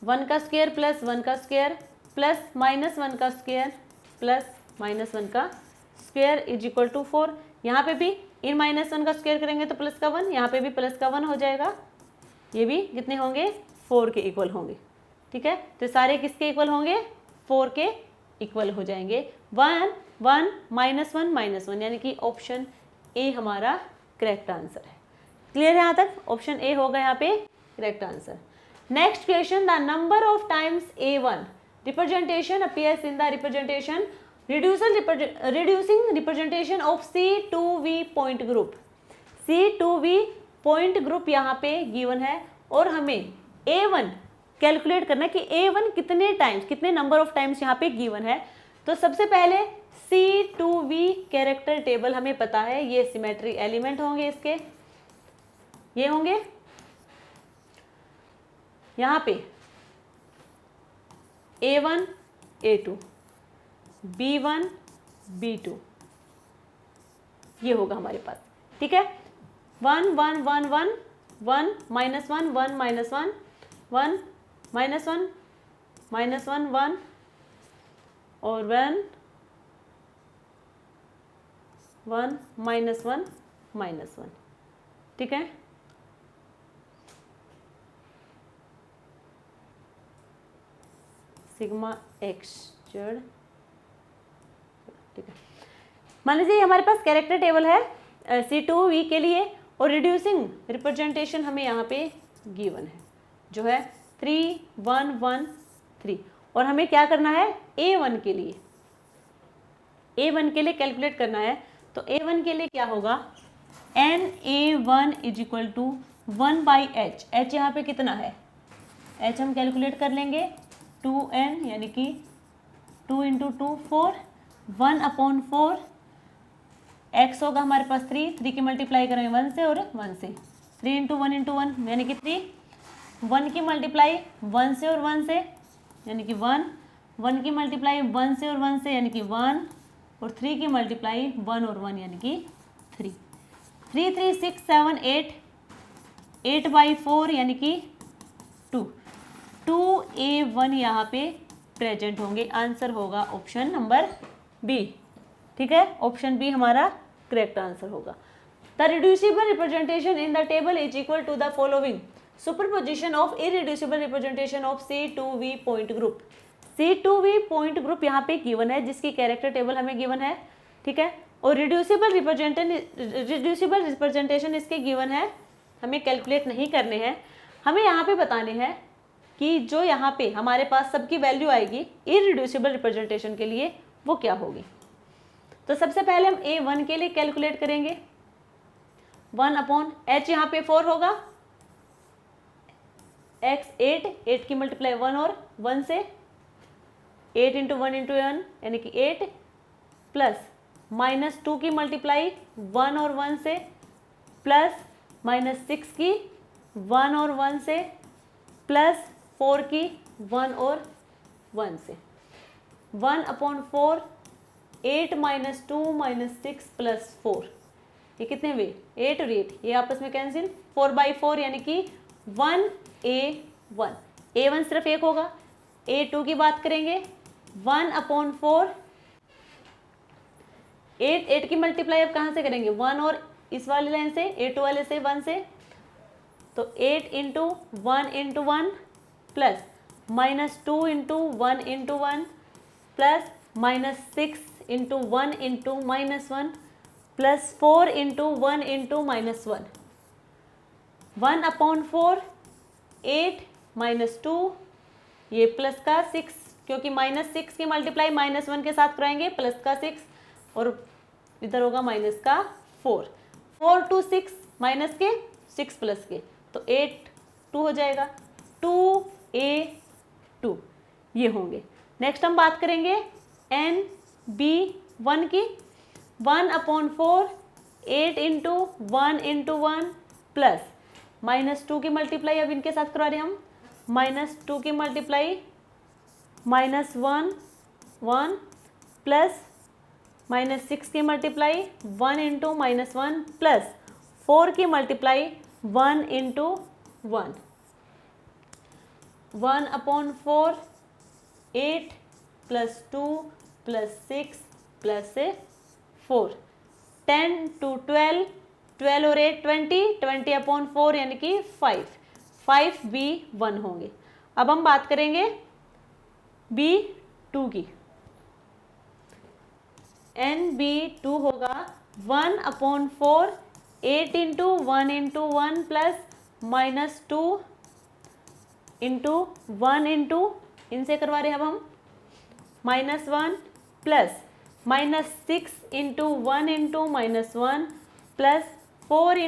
1 का स्क्वायर प्लस 1 का स्क्वायर प्लस -1 का स्क्वायर प्लस -1 का स्क्वायर = 4, यहाँ पे भी इन -1 का स्क्वायर करेंगे तो प्लस का 1, यहाँ पे भी प्लस का 1 हो जाएगा, ये भी कितने होंगे 4 के इक्वल होंगे, ठीक है, तो सारे किसके इक्वल होंगे 4 के इक्वल हो जाएंगे, 1 1 -1 -1, यानी कि ऑप्शन ए हमारा करेक्ट आंसर है। क्लियर है यहाँ तक, ऑप्शन ए होगा यहाँ पे correct answer. Next question, the number of times A1 representation appears in the representation reducing representation of C2V point group, C2V point group यहाँ पे गिवन है और हमें A1 कैलकुलेट करना है कि A1 कितने टाइम्स, कितने नंबर ऑफ टाइम्स यहाँ पे गिवन है। तो सबसे पहले C2V कैरेक्टर टेबल हमें पता है, ये सिमेट्री एलिमेंट होंगे इसके, ये होंगे यहाँ पे A1 A2 B1 B2, ये होगा हमारे पास, ठीक है। 1 1 1 1 1 -1 1 -1 1 -1 -1 1 और 1 1 -1 -1, ठीक है। सिग्मा एक्स जेड, ठीक है। मान लीजिए हमारे पास कैरेक्टर टेबल है C2V के लिए और रिड्यूसिंग रिप्रेजेंटेशन हमें यहाँ पे गिवन है जो है 3 1 1 3, और हमें क्या करना है A1 के लिए, A1 के लिए कैलकुलेट करना है। तो A1 के लिए क्या होगा, NA1 = 1/h, h यहाँ पे कितना है, h हम कैलकुलेट कर लेंगे 2n यानी कि 2 × 2 4, 1/4, x होगा हमारे पास 3 की मल्टीप्लाई करेंगे 1 से और 1 से, 3 × 1 × 1 यानी कि 3, 1 की मल्टीप्लाई 1 से और 1 से यानी कि 1, 1 की मल्टीप्लाई 1 से और 1 से यानी कि 1, और 3 की मल्टीप्लाई 1 और 1 यानी कि 3, 3 3 6 7 8, 8/4 यानी कि 2, 2A1 यहाँ पे प्रेजेंट होंगे। आंसर होगा ऑप्शन नंबर बी, ठीक है, ऑप्शन बी हमारा करेक्ट आंसर होगा। The reducible representation in the table is equal to the following, superposition of irreducible representation of C2V point group. C2V point group यहाँ पे गिवन है जिसकी कैरेक्टर टेबल हमें गिवन है, ठीक है, और रिड्यूसिबल रिप्रेजेंटेशन इसके गिवन है, हमें कैलकुलेट नहीं करने हैं, हमें यहाँ पे बताने हैं कि जो यहाँ पे हमारे पास सबकी वैल्यू आएगी इरिड्यूसिबल रिप्रेजेंटेशन के लिए वो क्या होगी। तो सबसे पहले हम A1 के लिए कैलकुलेट करेंगे, 1/h यहाँ पे 4 होगा, x 8 की मल्टीप्लाई 1 और 1 से, 8 × 1 × 1 यानी कि 8, प्लस -2 की मल्टीप्लाई 1 और 1 से, प्लस -6 की 1 और 1 से, प्लस 4 की 1 और 1 से, 1/4, 8 - 2 - 6 + 4, ये कितने हुए 8 और 8, ये आपस में कैंसिल, 4/4 यानी कि 1A1, A1 सिर्फ एक होगा। A2 की बात करेंगे, 1/4, 8 की मल्टीप्लाई अब कहाँ से करेंगे, 1 और इस वाले लाइन से, A2 वाले से 1 से, तो 8 × 1 × 1 प्लस -2 × 1 × 1 प्लस -6 × 1 × -1 प्लस 4 × 1 × -1, 1/4, 8 - 2, ये प्लस का 6, क्योंकि -6 की मल्टीप्लाई -1 के साथ कराएंगे, प्लस का 6 और इधर होगा माइनस का 4, 4 to 6 माइनस के 6 प्लस के, तो 8 2 हो जाएगा, 2A2 ये होंगे। नेक्स्ट हम बात करेंगे NB1 की, 1/4, 8 × 1 × 1 प्लस -2 की मल्टीप्लाई अब इनके साथ करवा रहे हैं हम, -2 की मल्टीप्लाई -1 1 प्लस -6 की मल्टीप्लाई 1 × -1 प्लस 4 की मल्टीप्लाई 1 × 1, 1/4, 8 + 2 + 6 + 4, 10 to 12, 12 और 8 20, 20/4 यानी कि 5B1 होंगे। अब हम बात करेंगे B2 की, NB2 होगा 1/4, 8 × 1 × 1 प्लस -2 × 1 × इनसे करवा रहे हैं अब हम -1 प्लस -6 × 1 × -1 प्लस 4 ×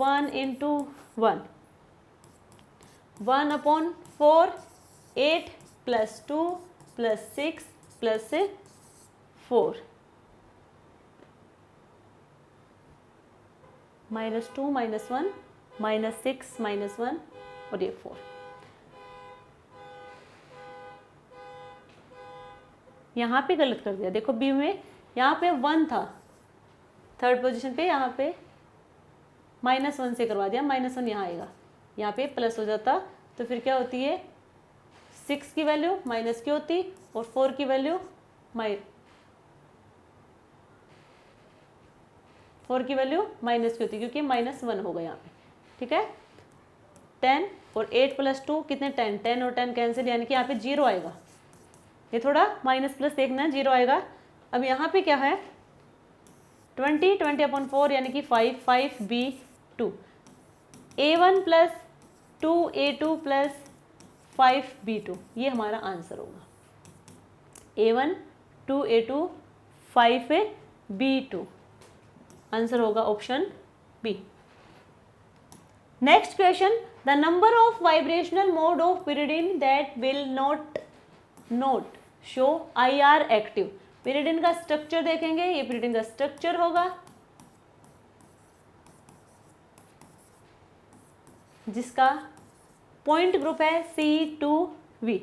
1 × 1, 1/4, 8 + 2 + 6 + 4, -2 -1 -6 -1 और ये 4। यहाँ पे गलत कर दिया, देखो बी में यहाँ पे 1 था थर्ड पोजीशन पे, यहाँ पे -1 से करवा दिया, -1 यहाँ आएगा, यहाँ पे प्लस हो जाता, तो फिर क्या होती है 6 की वैल्यू माइनस की होती और 4 की वैल्यू माइनस की होती, क्योंकि -1 होगा यहाँ पे, ठीक है। 10 और 8 + 2 कितने 10, 10 और 10 कैंसिल, यानी कि यहाँ पे 0 आएगा, ये थोड़ा माइनस प्लस देखना, 0 आएगा। अब यहाँ पे क्या है 20, 20/4 यानी कि 5, 5b2, a1 + 2a2 + 5b2, ये हमारा आंसर होगा। a1 2a2 5b2, आंसर होगा option B. Next question, the number of vibrational mode of pyridine that will not show IR active. pyridine का स्ट्रक्चर देखेंगे, ये pyridine का स्ट्रक्चर होगा जिसका पॉइंट ग्रुप है C2V।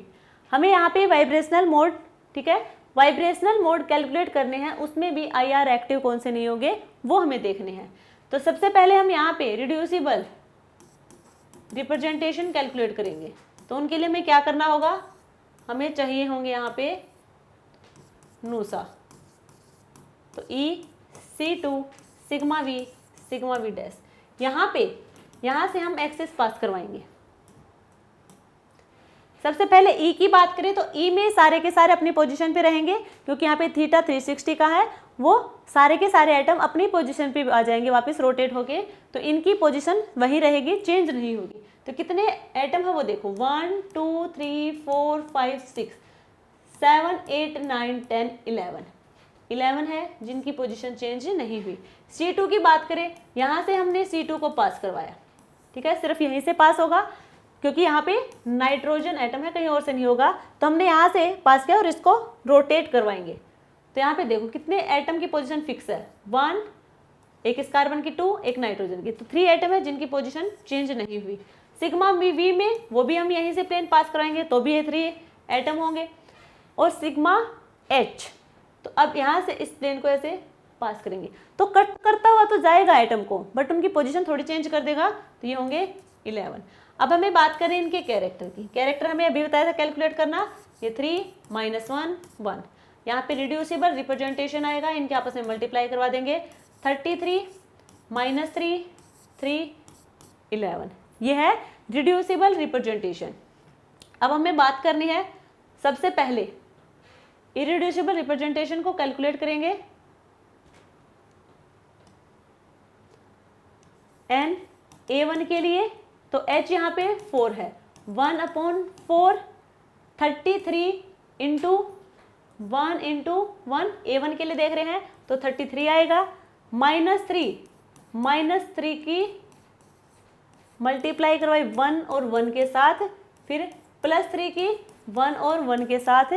हमें यहाँ पे वाइब्रेशनल मोड, ठीक है, वाइब्रेशनल मोड कैलकुलेट करने हैं, उसमें भी IR एक्टिव कौन से नहीं होंगे वो हमें देखने हैं। तो सबसे पहले हम यहाँ पे रिड्यूसिबल रिप्रेजेंटेशन कैलकुलेट करेंगे, तो उनके लिए हमें क्या करना होगा, हमें चाहिए होंगे यहाँ पे नूसा, तो EC2 सिग्मा V डैश, यहाँ से हम एक्सेस पास करवाएंगे। सबसे पहले E की बात करें तो E में सारे के सारे अपनी पोजीशन पे रहेंगे, क्योंकि यहाँ पे थीटा 360 का है, वो सारे के सारे आइटम अपनी पोजीशन पे आ जाएंगे वापस रोटेट होके, तो इनकी पोजीशन वही रहेगी, चेंज नहीं होगी। तो कितने एटम है वो देखो, 1 2 3 4 5 6 7 8 9 10 11 है जिनकी पोजीशन चेंज नहीं हुई। C2 की बात करें, यहाँ से हमने C2 को पास करवाया, ठीक है, सिर्फ यहीं से पास होगा क्योंकि यहाँ पे नाइट्रोजन एटम है, कहीं और से नहीं होगा, तो हमने यहाँ से पास किया और इसको रोटेट करवाएंगे। तो यहाँ पे देखो कितने एटम की पोजीशन फिक्स है, 1, एक इस कार्बन की 2, एक नाइट्रोजन की, तो 3 एटम है जिनकी पोजीशन चेंज नहीं हुई। सिग्मा वी में वो भी हम यहीं से प्लेन पास कराएंगे तो भी ये 3 एटम होंगे, और सिग्मा H, तो अब यहाँ से इस प्लेन को ऐसे पास करेंगे तो कट करता हुआ तो जाएगा एटम को, बट उनकी पोजीशन थोड़ी चेंज कर देगा, तो ये होंगे 11। अब हमें बात करें इनके कैरेक्टर की, कैरेक्टर हमें अभी बताया था कैलकुलेट करना, ये 3 -1 1, यहाँ पे रिड्यूसिबल रिप्रेजेंटेशन आएगा, इनके आपस में मल्टीप्लाई करवा देंगे, 33 -3 3 11, ये है रिड्यूसिबल रिप्रेजेंटेशन। अब हमें बात करनी है सबसे पहले इरिड्यूसिबल रिप्रेजेंटेशन को कैलकुलेट करेंगे। n A1 के लिए तो H यहाँ पे 4 है, 1/4 33 इंटू 1 इंटू 1, A1 के लिए देख रहे हैं तो 33 आएगा, -3 की मल्टीप्लाई करवाई 1 और 1 के साथ, फिर +3 की 1 और 1 के साथ,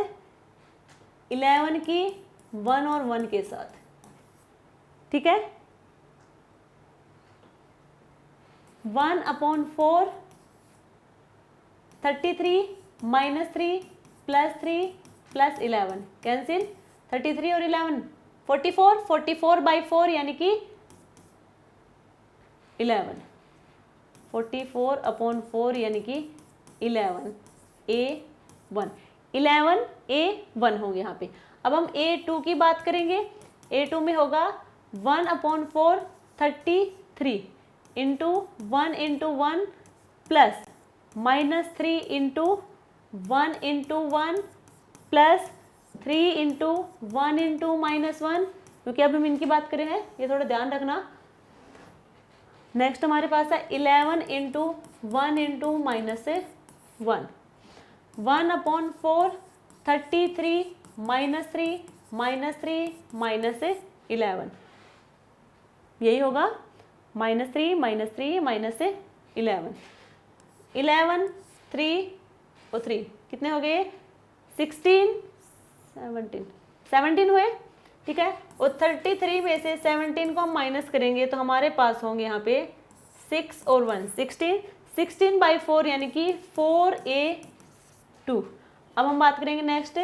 11 की 1 और 1 के साथ, ठीक है, 1/4 33 -3 +3 +11 कैंसिल, 33 और 11 44, 44/4 यानी कि 11, 44/4 यानी कि 11 A1, 11 A1 होंगे यहाँ पे। अब हम A2 की बात करेंगे, A2 में होगा 1/4 33 into 1 into 1 plus -3 into 1 into 1 plus 3 into 1 into -1, क्योंकि अब हम इनकी बात करें हैं, ये थोड़ा ध्यान रखना। नेक्स्ट हमारे पास है 11 इंटू 1 इंटू -1, 1/4 33 -3 -3 -11, यही होगा -3 -3 -11, 11 3 और 3 कितने हो गए? 16 17 हुए, ठीक है। और 33 में से 17 को हम माइनस करेंगे तो हमारे पास होंगे यहाँ पे 6 और 1 16, 16/4 यानी कि 4a2। अब हम बात करेंगे नेक्स्ट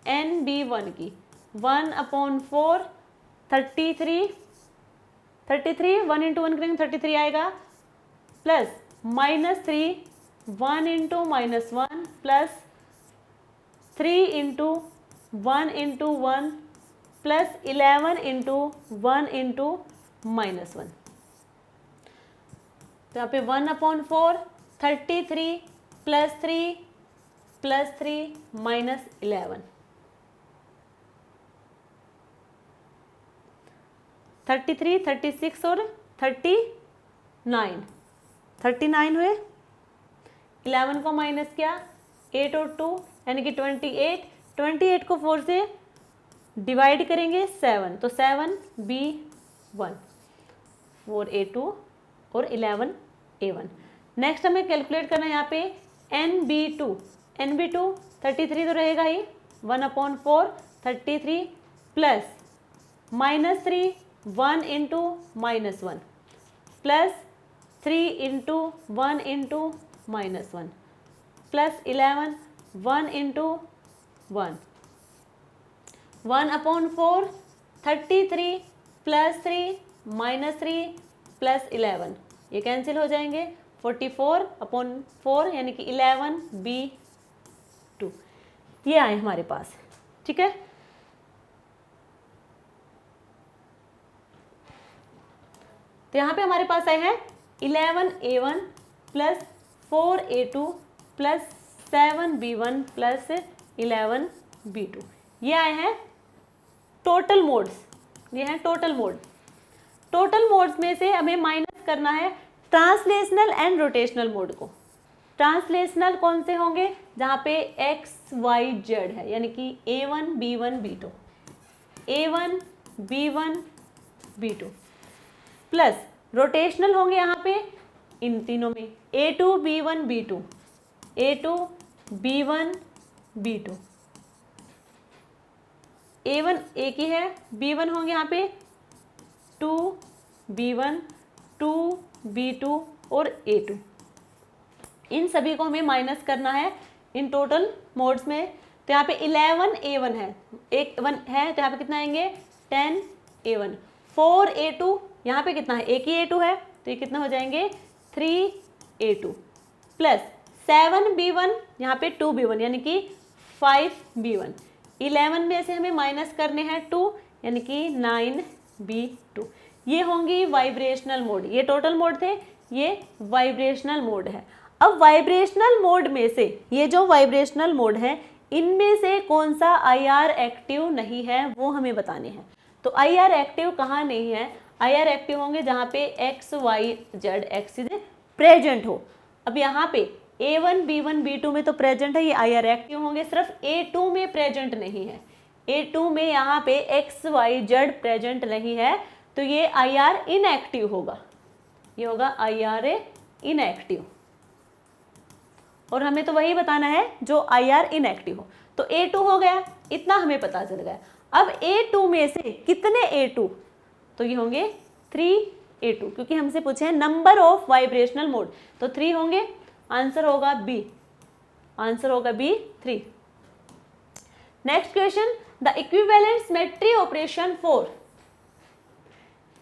NB1 की, 1/4 33 1 इंटू 1 करेंगे 33 आएगा, plus -3 1 into -1 plus 3 into 1 into 1 plus 11 into 1 into -1। तो यहाँ पे 1/4 33 प्लस 3 माइनस 11, 33 36 और 39 हुए। 11 को माइनस किया 8 और 2 यानी कि 28 को 4 से डिवाइड करेंगे 7, तो 7b1 4a2 और 11a1। नेक्स्ट हमें कैलकुलेट करना है यहाँ पे NB2 33 तो रहेगा ही, 1/4 33 plus -3 1 into -1 plus 3 into 1 into -1 plus 11 1 into 1 1/4 33 plus 3 -3 plus 11, ये कैंसिल हो जाएंगे, 44/4 यानी कि 11b2 ये आए हमारे पास, ठीक है। तो यहाँ पे हमारे पास आए हैं 11a1 plus 4a2 plus 7b1 plus 11b2, ये आए हैं टोटल मोड्स, ये हैं टोटल मोड। टोटल मोड्स में से हमें माइनस करना है ट्रांसलेशनल एंड रोटेशनल मोड को। ट्रांसलेशनल कौन से होंगे? जहाँ पे x y z है, यानी कि a1 b1 b2 a1 b1 b2, plus rotational होंगे यहाँ पे इन तीनों में a2 b1 b2 a2 b1 b2 a1 एक ही है, b1 होंगे यहाँ पे 2 b1 2 b2 और a2। इन सभी को हमें माइनस करना है इन टोटल मोड्स में। तो यहाँ पे 11a1 है, एक 1 है तो यहाँ पे कितना आएंगे 10a1, 4a2 यहाँ पे कितना है, एक ही a2 है तो ये कितना हो जाएंगे 3a2 प्लस 7b1 यहाँ पे 2b1 यानी कि 5b1। 11 में से हमें माइनस करने हैं 2 यानी कि 9b2। ये होंगी वाइब्रेशनल मोड, ये टोटल मोड थे, ये वाइब्रेशनल मोड है। अब वाइब्रेशनल मोड में से ये जो वाइब्रेशनल मोड है इनमें से कौन सा IR एक्टिव नहीं है वो हमें बताने हैं। तो IR एक्टिव कहाँ नहीं है? IR एक्टिव होंगे जहाँ पे x y z axis present हो। अब यहाँ पे a1 b1 b2 में तो प्रेजेंट है, ये IR एक्टिव होंगे, सिर्फ a2 में प्रेजेंट नहीं है। a2 में यहाँ पे x y z प्रेजेंट नहीं है तो ये IR इनएक्टिव होगा, ये होगा IR इनएक्टिव। और हमें तो वही बताना है जो IR इनएक्टिव हो। तो A2 हो गया, इतना हमें पता चल गया। अब A2 में से कितने A2? तो ये होंगे 3A2, क्योंकि हमसे पूछे हैं नंबर ऑफ वाइब्रेशनल मोड, तो 3 होंगे। आंसर होगा B, आंसर होगा B 3। Next question, the equivalent symmetry operation 4।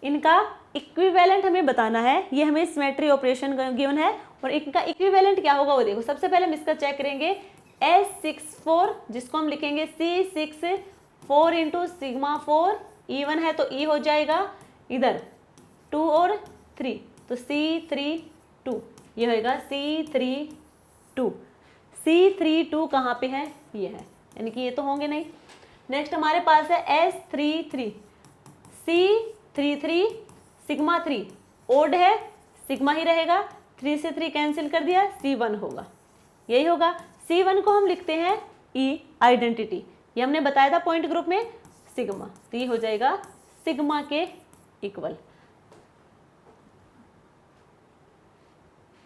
इनका इक्विवेलेंट हमें बताना है, ये हमें सिमेट्री ऑपरेशन गिवन है और इनका इक्विवेलेंट क्या होगा वो देखो। सबसे पहले हम इसका चेक करेंगे S64, जिसको हम लिखेंगे C64 इंटू सिग्मा 4, E1 है तो E हो जाएगा, इधर 2 और 3 तो C32, ये होएगा C32। C32 कहाँ पे है? ये है, यानी कि ये तो होंगे नहीं। नेक्स्ट हमारे पास है S33, C33 सिग्मा 3 ओड है, सिग्मा ही रहेगा, 3 से 3 कैंसिल कर दिया, C1 होगा, यही होगा। C1 को हम लिखते हैं E आइडेंटिटी, ये हमने बताया था पॉइंट ग्रुप में सिग्मा, तो ये हो जाएगा सिग्मा के इक्वल,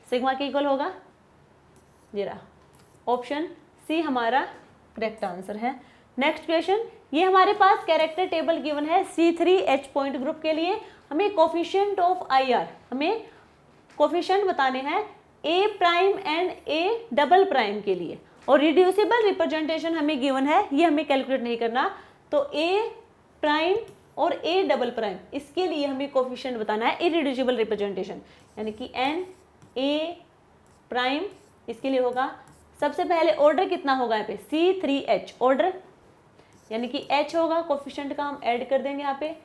सिग्मा के इक्वल होगा। ये रहा, ऑप्शन सी हमारा करेक्ट आंसर है। नेक्स्ट क्वेश्चन, ये हमारे पास कैरेक्टर टेबल गिवन है C3H पॉइंट ग्रुप के लिए। हमें कोफिशिएंट ऑफ IR, हमें कोफिशिएंट बताने हैं A prime and A double prime के लिए, और रिड्यूसिबल रिप्रेजेंटेशन हमें गिवन है, ये हमें कैलकुलेट नहीं करना। तो A प्राइम और A डबल प्राइम, इसके लिए हमें कोफिशिएंट बताना है इरिड्यूसिबल रिप्रेजेंटेशन, यानी कि N A प्राइम, इसके लिए होगा सबसे पहले ऑर्डर कितना होगा यहाँ पे C3H ऑर्डर, यानी कि H होगा, कोफिशिएंट का हम ऐड कर देंगे यहाँ पे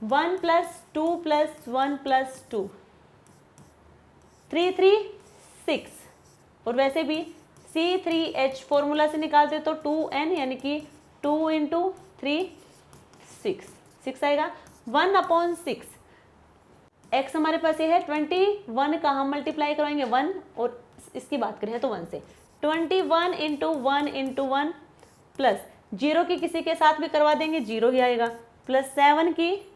1 + 2 + 1 + 2 3 3 6, और वैसे भी C3H फॉर्मूला से निकालते तो 2N, यानी कि 2 × 3 6 आएगा 1/6। x हमारे पास ये है 21 का हम मल्टीप्लाई करवाएंगे 1, और इसकी बात करें तो 1 से 21 × 1 × 1 प्लस 0 की किसी के साथ भी करवा देंगे 0 ही आएगा, प्लस 7 की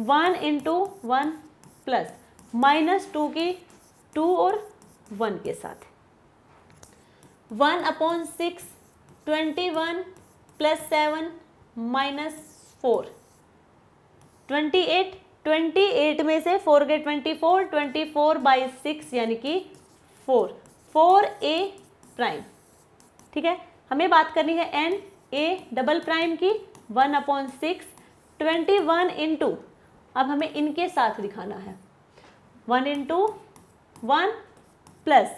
1 × 1 प्लस -2 की 2 और 1 के साथ 1/6 21 + 7 -4 28 में से 4 गए 24/6 यानी कि 4A प्राइम। ठीक है, हमें बात करनी है N A डबल प्राइम की 1/6 21 × अब हमें इनके साथ दिखाना है 1 × 1 प्लस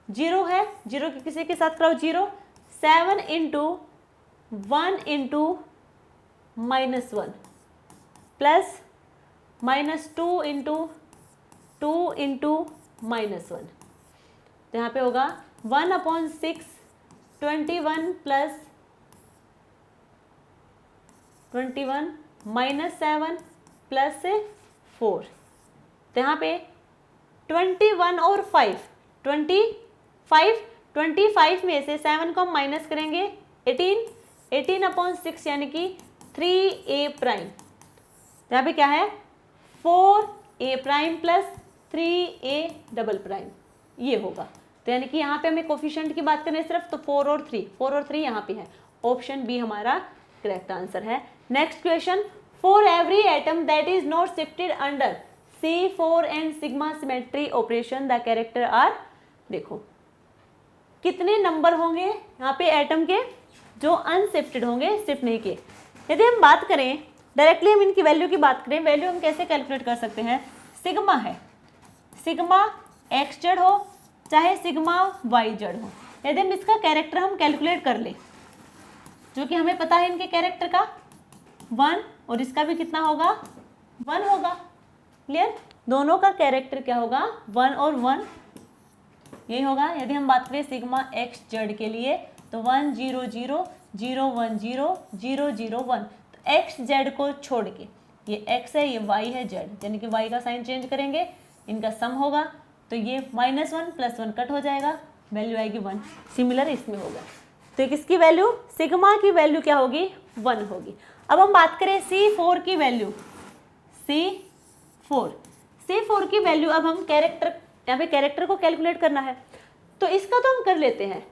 0 है, 0 की किसी के साथ कराओ 0, 7 × 1 × -1 प्लस -2 × 2 × -1, तो यहाँ पे होगा 1/6 21 + 21 -7 प्लस 4, तो यहाँ पे 21 और 5 25 में से 7 को हम माइनस करेंगे 18/6 यानी कि 3A प्राइम, यहाँ पे क्या है 4A prime plus 3A double prime, ये होगा। तो यानी कि यहाँ पे हमें कोफिशिएंट की बात करें सिर्फ तो 4 और 3 यहाँ पे है, ऑप्शन बी हमारा करेक्ट आंसर है। Next question, for every atom that is not shifted under C4 and sigma symmetry operation the character are, देखो कितने नंबर होंगे यहाँ पे एटम के जो अनशिफ्टेड होंगे, शिफ्ट नहीं किए। यदि हम बात करें डायरेक्टली, हम इनकी वैल्यू की बात करें, वैल्यू हम कैसे कैलकुलेट कर सकते हैं, सिग्मा है, सिग्मा XZ हो चाहे सिग्मा YZ हो, यदि हम इसका कैरेक्टर हम कैलकुलेट कर ले, जो कि हमें पता है इनके कैरेक्टर का 1 और इसका भी कितना होगा 1 होगा, क्लियर, दोनों का कैरेक्टर क्या होगा 1 और 1 यही होगा। यदि हम बात करें सिग्मा XZ के लिए तो 1 0 0 0 1 0 0 0 1, तो XZ को छोड़ के ये X है, ये Y है, Z, यानी कि Y का साइन चेंज करेंगे, इनका सम होगा, तो ये -1 + 1 कट हो जाएगा, वैल्यू आएगी 1। सिमिलर इसमें होगा, तो किसकी वैल्यू, सिग्मा की वैल्यू क्या होगी 1 होगी। अब हम बात करें C4 की वैल्यू, C4 की वैल्यू, अब हम कैरेक्टर, यहाँ पे कैरेक्टर को कैलकुलेट करना है, तो इसका तो हम कर लेते हैं,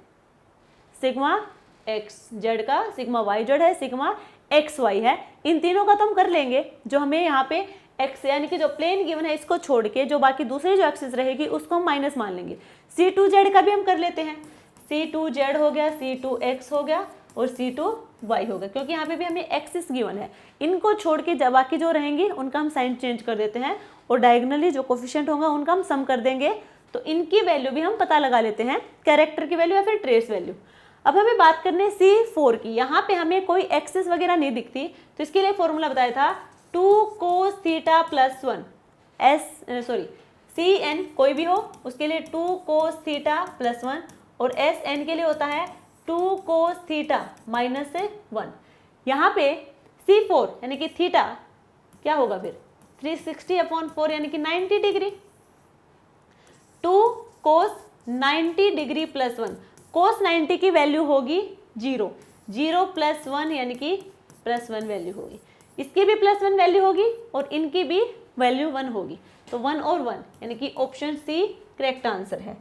सिग्मा XZ का सिग्मा YZ है, सिग्मा XY है, इन तीनों का तो हम कर लेंगे। जो हमें यहाँ पे x यानी कि जो प्लेन गिवन है इसको छोड़ के जो बाकी दूसरी जो एक्सिस रहेगी उसको हम माइनस मान लेंगे। C2Z का भी हम कर लेते हैं, C2Z हो गया, C2X हो गया और C2Y हो गया, क्योंकि यहाँ पे भी हमें एक्सिस गिवन है, इनको छोड़ के जब बाकी जो रहेंगी उनका हम साइन चेंज कर देते हैं और डायगोनली जो कोफिशिएंट होगा उनका हम सम कर देंगे, तो इनकी वैल्यू भी हम पता लगा लेते हैं, कैरेक्टर की वैल्यू या फिर ट्रेस वैल्यू। अब हमें बात करनी है C4 की, यहाँ पे हमें कोई एक्सिस वगैरह नहीं दिखती, तो इसके लिए फॉर्मूला बताया था 2 cos थीटा प्लस 1 Cn कोई भी हो उसके लिए 2 cos थीटा प्लस 1 और Sn के लिए होता है 2 cos थीटा माइनस 1। यहाँ पे C4 यानी कि थीटा क्या होगा फिर 360/4 यानी कि 90 degree, 2 cos 90 degree plus 1, cos 90 की वैल्यू होगी 0 + 1 यानी कि +1 वैल्यू होगी, इसकी भी +1 वैल्यू होगी और इनकी भी वैल्यू 1 होगी, तो 1 और 1 यानी कि ऑप्शन सी करेक्ट आंसर है।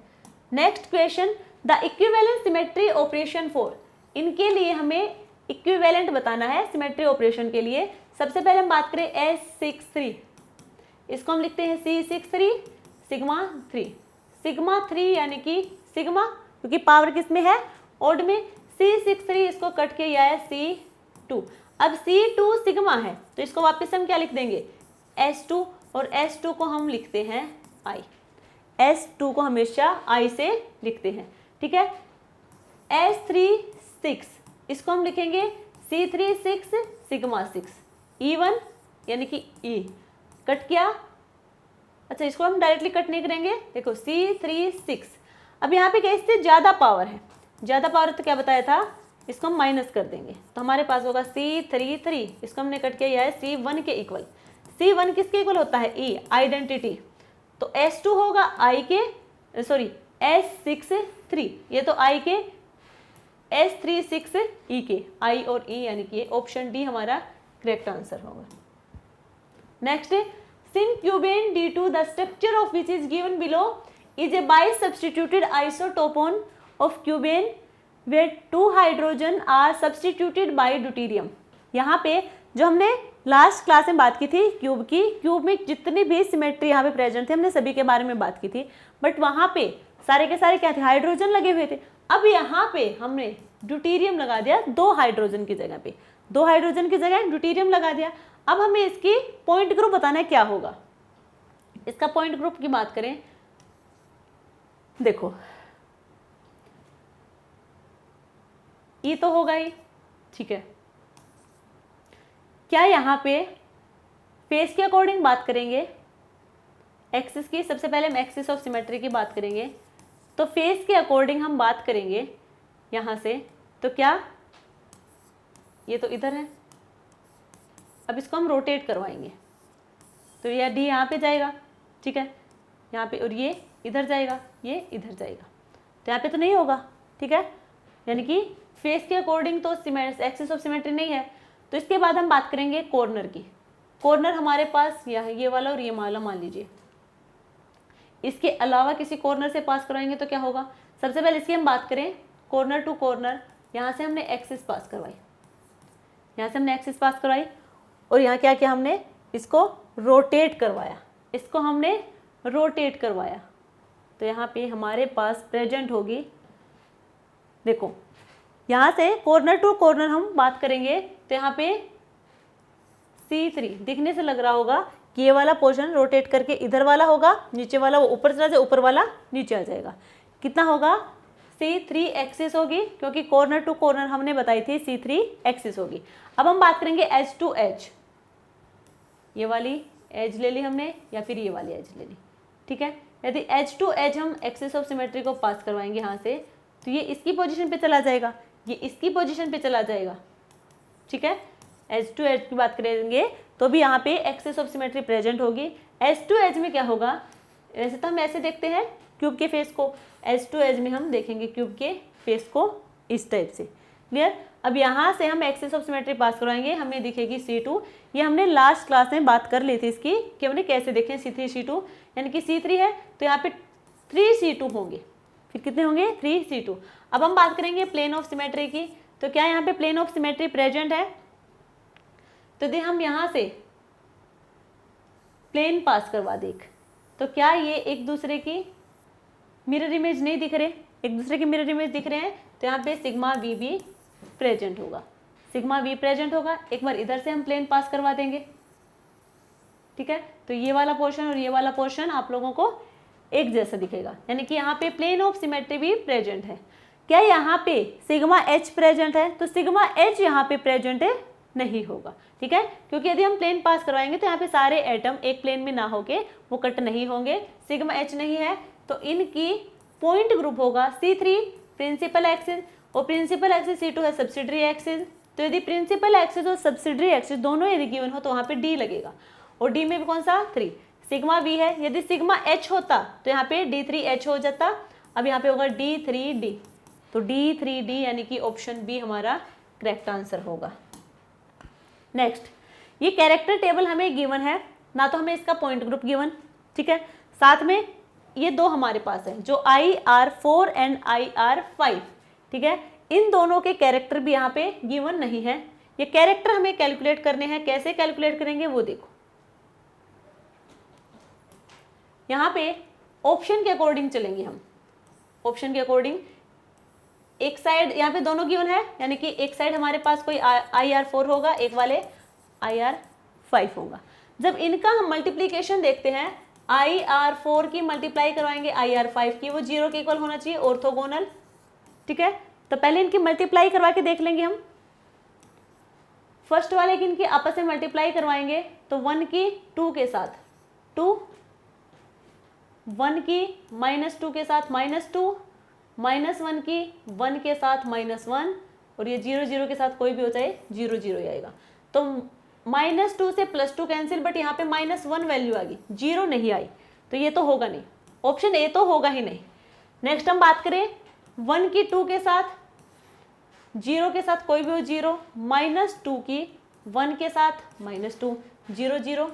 Next question, the equivalent symmetry operation for, इनके लिए हमें इक्विवेलेंट बताना है सिमेट्री ऑपरेशन के लिए। सबसे पहले हम बात करें S63, इसको हम लिखते हैं C63 सिग्मा 3, सिग्मा 3 यानी कि सिग्मा, क्योंकि पावर किस में है, ओड में, C63 इसको कट के यह है C2। अब C2 सिग्मा है तो इसको वापस हम क्या लिख देंगे, S2, और S2 को हम लिखते हैं I, S2 को हमेशा I से लिखते हैं, ठीक है। S36 इसको हम लिखेंगे C36 सिग्मा 6, E1 यानी कि E कट किया। अच्छा, इसको हम डायरेक्टली कट नहीं करेंगे, देखो C36, अब यहाँ पे क्या, इससे ज़्यादा पावर है, ज़्यादा पावर तो क्या बताया था, इसको हम माइनस कर देंगे तो हमारे पास होगा C33, इसको हमने कट किया, यह है C1 के इक्वल। C1 किसके इक्वल होता है, E, आइडेंटिटी, तो S2 होगा I के, सॉरी S63, ये तो I के, S36 E के, I और E यानी कि ऑप्शन डी हमारा करेक्ट आंसर होगा। Next, syncubane D2 the structure of which is given below is a bi substituted isotopomer of cubane where 2 hydrogen are substituted by deuterium. यहाँ पे जो हमने लास्ट क्लास में बात की थी क्यूब की, क्यूब में जितनी भी सिमेट्री यहाँ पे प्रेजेंट थे हमने सभी के बारे में बात की थी, बट वहाँ पे सारे के सारे क्या थे, हाइड्रोजन लगे हुए थे। अब यहाँ पे हमने ड्यूटेरियम लगा दिया 2 हाइड्रोजन की जगह पे, 2 हाइड्रोजन की जगह ड्यूटेरियम लगा दिया। अब हमें इसकी पॉइंट ग्रुप बताना है क्या होगा। इसका पॉइंट ग्रुप की बात करें, देखो ये तो होगा ही, ठीक है। क्या यहाँ पे फेस के अकॉर्डिंग बात करेंगे, एक्सिस की, सबसे पहले हम एक्सिस ऑफ सिमेट्री की बात करेंगे, तो फेस के अकॉर्डिंग हम बात करेंगे यहाँ से, तो क्या ये तो इधर है, अब इसको हम रोटेट करवाएंगे तो यह डी यहाँ पे जाएगा, ठीक है, यहाँ पे, और ये इधर जाएगा, ये इधर जाएगा, तो यहाँ पे तो नहीं होगा, ठीक है, यानी कि फेस के अकॉर्डिंग तो एक्सिस ऑफ सिमेट्री नहीं है। तो इसके बाद हम बात करेंगे कॉर्नर की। कॉर्नर हमारे पास यह है, ये वाला और ये वाला मान लीजिए, इसके अलावा किसी कॉर्नर से पास करवाएंगे तो क्या होगा। सबसे पहले इसकी हम बात करें कॉर्नर टू कॉर्नर, यहाँ से हमने एक्सिस पास करवाई, यहाँ से हमने एक्सिस पास करवाई, और यहाँ क्या किया हमने, इसको रोटेट करवाया, इसको हमने रोटेट करवाया, तो यहाँ पे हमारे पास प्रेजेंट होगी, देखो यहाँ से कॉर्नर टू कॉर्नर हम बात करेंगे तो यहाँ पे C3 दिखने से लग रहा होगा कि ये वाला पोर्शन रोटेट करके इधर वाला होगा, नीचे वाला वो ऊपर चला जाए, ऊपर वाला नीचे आ जाएगा। कितना होगा, C3 एक्सिस होगी, क्योंकि कॉर्नर टू कॉर्नर हमने बताई थी C3 एक्सिस होगी। अब हम बात करेंगे एज टू एज, ये वाली एज ले ली हमने या फिर ये वाली एज ले ली, ठीक है। यदि एज टू एज हम एक्सिस ऑफ सिमेट्री को पास करवाएंगे यहाँ से, तो ये इसकी पोजीशन पे चला जाएगा, ये इसकी पोजीशन पे चला जाएगा, ठीक है। एज टू एज की बात करेंगे तो भी यहाँ पे एक्सिस ऑफ सिमेट्री प्रेजेंट होगी। एज टू एज में क्या होगा, वैसे तो हम ऐसे देखते हैं क्यूब के फेस को, एज टू एज में हम देखेंगे क्यूब के फेस को इस टाइप से, क्लियर। अब यहाँ से हम एक्सिस ऑफ सिमेट्री पास करवाएंगे, हमें दिखेगी C2, ये हमने लास्ट क्लास में बात कर ली थी इसकी कि हमने कैसे देखें C3 C2, यानी कि C3 है तो यहाँ पे 3C2 होंगे, फिर कितने होंगे 3C2। अब हम बात करेंगे प्लेन ऑफ सिमेट्री की, तो क्या यहाँ पे प्लेन ऑफ सिमेट्री प्रेजेंट है, तो यदि हम यहाँ से प्लेन पास करवा देख, तो क्या ये एक दूसरे की मिरर इमेज नहीं दिख रहे, एक दूसरे की मिरर इमेज दिख रहे हैं, तो यहाँ पे सिग्मा वी भी प्रेजेंट होगा, सिग्मा वी प्रेजेंट होगा। एक बार इधर से हम प्लेन पास करवा देंगे, ठीक है, तो ये वाला पोर्शन और ये वाला पोर्शन आप लोगों को एक जैसा दिखेगा, यानी कि यहाँ पे प्लेन ऑफ सिमेट्री भी प्रेजेंट है। क्या यहाँ पे सिग्मा एच प्रेजेंट है, तो सिग्मा एच यहाँ पे प्रेजेंट है नहीं होगा, ठीक है, क्योंकि यदि हम प्लेन पास करवाएंगे तो यहाँ पे सारे एटम एक प्लेन में ना होके वो कट नहीं होंगे, सिग्मा एच नहीं है, तो इनकी पॉइंट ग्रुप होगा C3 प्रिंसिपल एक्सिस, और प्रिंसिपल एक्सिस C2 है सब्सिडरी एक्सिस। तो यदि प्रिंसिपल एक्सिस और सब्सिडरी एक्सिस दोनों यदि गिवन हो तो वहाँ पे D लगेगा, और D में भी कौन सा 3, सिग्मा V है, यदि सिग्मा H होता तो यहाँ पे D3H हो जाता, अब यहाँ पे होगा D3D, तो D3D यानी कि ऑप्शन बी हमारा करेक्ट आंसर होगा। नेक्स्ट, ये कैरेक्टर टेबल हमें गिवन है, ना तो हमें इसका पॉइंट ग्रुप गिवन, ठीक है, साथ में ये दो हमारे पास है, जो IR4 एंड IR5, ठीक है। इन दोनों के कैरेक्टर भी यहाँ पे गिवन नहीं है। ये कैरेक्टर हमें कैलकुलेट करने हैं, कैसे कैलकुलेट करेंगे वो देखो। यहाँ पे ऑप्शन के अकॉर्डिंग चलेंगे हम, ऑप्शन के अकॉर्डिंग। एक साइड यहाँ पे दोनों गिवन है, यानी कि एक साइड हमारे पास कोई IR4 होगा, एक वाले IR5 होगा। जब इनका हम मल्टीप्लीकेशन देखते हैं, IR4 की मल्टीप्लाई करवाएंगे IR5 की, वो 0 के इक्वल होना चाहिए, ऑर्थोगोनल, ठीक है। तो पहले इनकी मल्टीप्लाई करवा के देख लेंगे हम। फर्स्ट वाले की इनकी आपस में मल्टीप्लाई करवाएंगे, तो 1 की 2 के साथ 2, 1 की -2 के साथ -2, -1 की 1 के साथ -1, और ये 0 0 के साथ कोई भी हो चाहे 0 0 ही आएगा। तो -2 से +2 कैंसिल, बट यहाँ पे -1 वैल्यू आ गई, 0 नहीं आई, तो ये तो होगा नहीं, ऑप्शन ए तो होगा ही नहीं। नेक्स्ट हम बात करें 1 की 2 के साथ, 0 के साथ कोई भी हो 0, -2 की 1 के साथ -2, 0 0।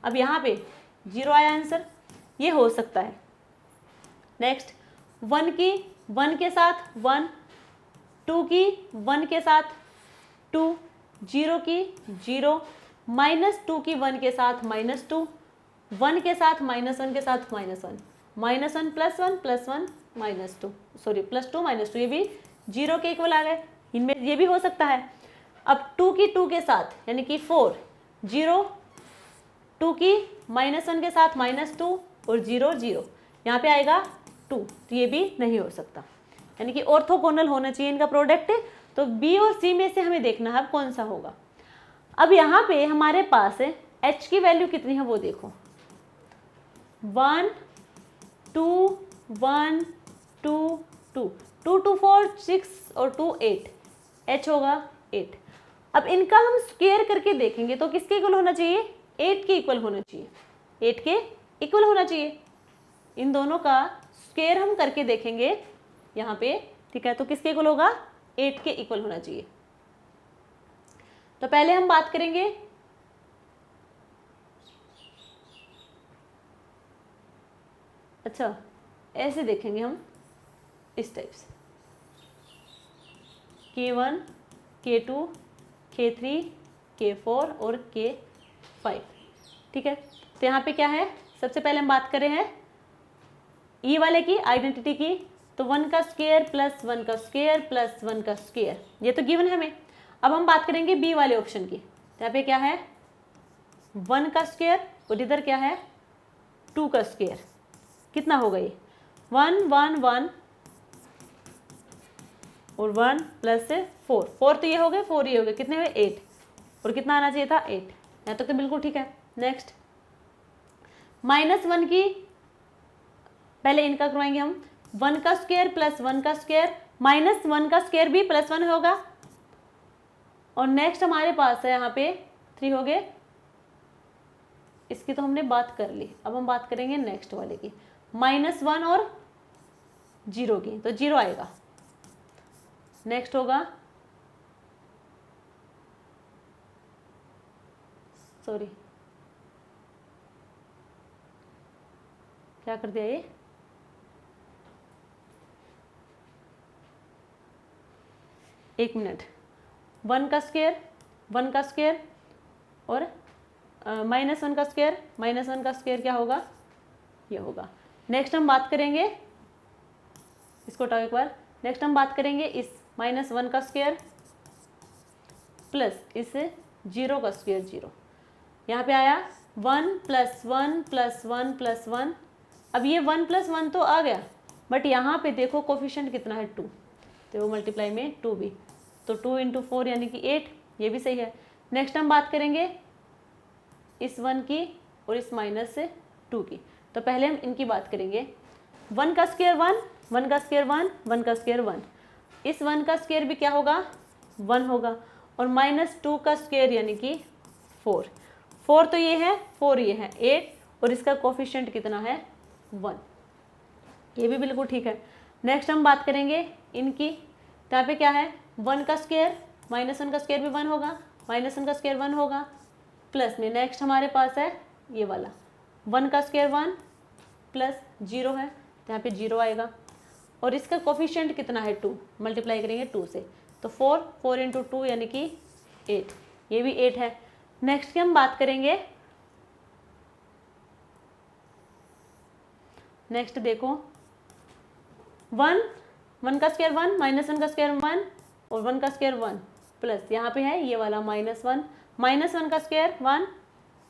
अब यहाँ पे 0 आया आंसर, ये हो सकता है। नेक्स्ट 1 की 1 के साथ 1, 2 की 1 के साथ 2, 0 की 0, -2 की 1 के साथ -2, 1 के साथ -1 के साथ -1, -1 +1 -2, सॉरी +2 -2, ये भी 0 के इक्वल आ गए। इनमें ये भी हो सकता है। अब 2 की 2 के साथ यानी कि 4, 0, 2 की -1 के साथ -2 और 0 0, यहाँ पे आएगा 2, तो ये भी नहीं हो सकता, यानी कि ऑर्थोगोनल होना चाहिए इनका प्रोडक्ट। तो बी और सी में से हमें देखना है कौन सा होगा। अब यहाँ पे हमारे पास है h की वैल्यू कितनी है वो देखो, 1 2 1 2 2 2 2 4 6 और 2 8, h होगा 8। अब इनका हम स्क्वायर करके देखेंगे तो किसके इक्वल होना चाहिए, 8 के इक्वल होना चाहिए, 8 के इक्वल होना चाहिए। इन दोनों का स्क्वायर हम करके देखेंगे यहाँ पे, ठीक है। तो किसके इक्वल होगा, 8 के इक्वल होना चाहिए। तो पहले हम बात करेंगे अच्छा, ऐसे देखेंगे हम इस टाइप से, K1 K2 K3 K4 और K5, ठीक है। तो यहाँ पे क्या है, सबसे पहले हम बात कर रहे हैं ई वाले की आइडेंटिटी की, तो 1 का स्क्वायर प्लस 1 का स्क्वायर प्लस 1 का स्क्वायर, ये तो गिवन है हमें। अब हम बात करेंगे बी वाले ऑप्शन की, तो यहाँ पे क्या है 1 का स्क्वायर और इधर क्या है 2 का स्क्वायर, कितना होगा ये 1 1 1 और 1 प्लस 4, 4 तो ये हो गए, 4 ये हो गए, कितने हुए 8, और कितना आना चाहिए था 8, यहाँ तक तो बिल्कुल ठीक है। नेक्स्ट -1 की, पहले इनका करवाएंगे हम, 1 का स्क्वायर प्लस 1 का स्क्वायर, -1 का स्क्वायर भी +1 होगा, और नेक्स्ट हमारे पास है यहाँ पे 3 हो गए, इसकी तो हमने बात कर ली। अब हम बात करेंगे नेक्स्ट वाले की, -1 और 0 की, तो 0 आएगा। नेक्स्ट होगा, सॉरी क्या कर दिया ये, एक मिनट, 1 का स्क्वायर 1 का स्क्वायर और -1 का स्क्वायर, -1 का स्क्वायर क्या होगा, ये होगा। नेक्स्ट हम बात करेंगे, इसको हटाओ एक बार, नेक्स्ट हम बात करेंगे इस -1 का स्क्वायर प्लस इस 0 का स्क्वायर, 0, यहाँ पे आया 1 + 1 + 1 + 1। अब ये 1 + 1 तो आ गया, बट यहाँ पे देखो कोफिशिएंट कितना है 2, तो वो मल्टीप्लाई में 2 भी, तो 2 × 4 यानी कि 8, ये भी सही है। नेक्स्ट हम बात करेंगे इस 1 की और इस -2 की, तो पहले हम इनकी बात करेंगे। 1 का स्क्वायर 1, 1 का स्क्वायर 1, 1 का स्क्वायर 1, इस 1 का स्क्वायर भी क्या होगा 1 होगा, और -2 का स्क्वायर यानी कि 4, 4 तो ये है, 4 ये है 8, और इसका कोफिशिएंट कितना है 1, ये भी बिल्कुल ठीक है। नेक्स्ट हम बात करेंगे इनकी, तो यहाँ पे क्या है 1 का स्क्वायर, -1 का स्क्वायर भी 1 होगा, -1 का स्क्वायर 1 होगा, प्लस में नेक्स्ट हमारे पास है ये वाला 1 का स्क्वायर 1, प्लस 0 है तो यहाँ पे 0 आएगा, और इसका कोफिशिएंट कितना है 2, मल्टीप्लाई करेंगे 2 से, तो 4 इंटू 2 यानी कि 8, ये भी 8 है। नेक्स्ट की हम बात करेंगे, नेक्स्ट देखो 1 का स्क्वायर 1, -1 का स्क्वायर 1 और 1 का स्क्वायर 1, प्लस यहाँ पे है ये वाला -1 का स्क्वायर 1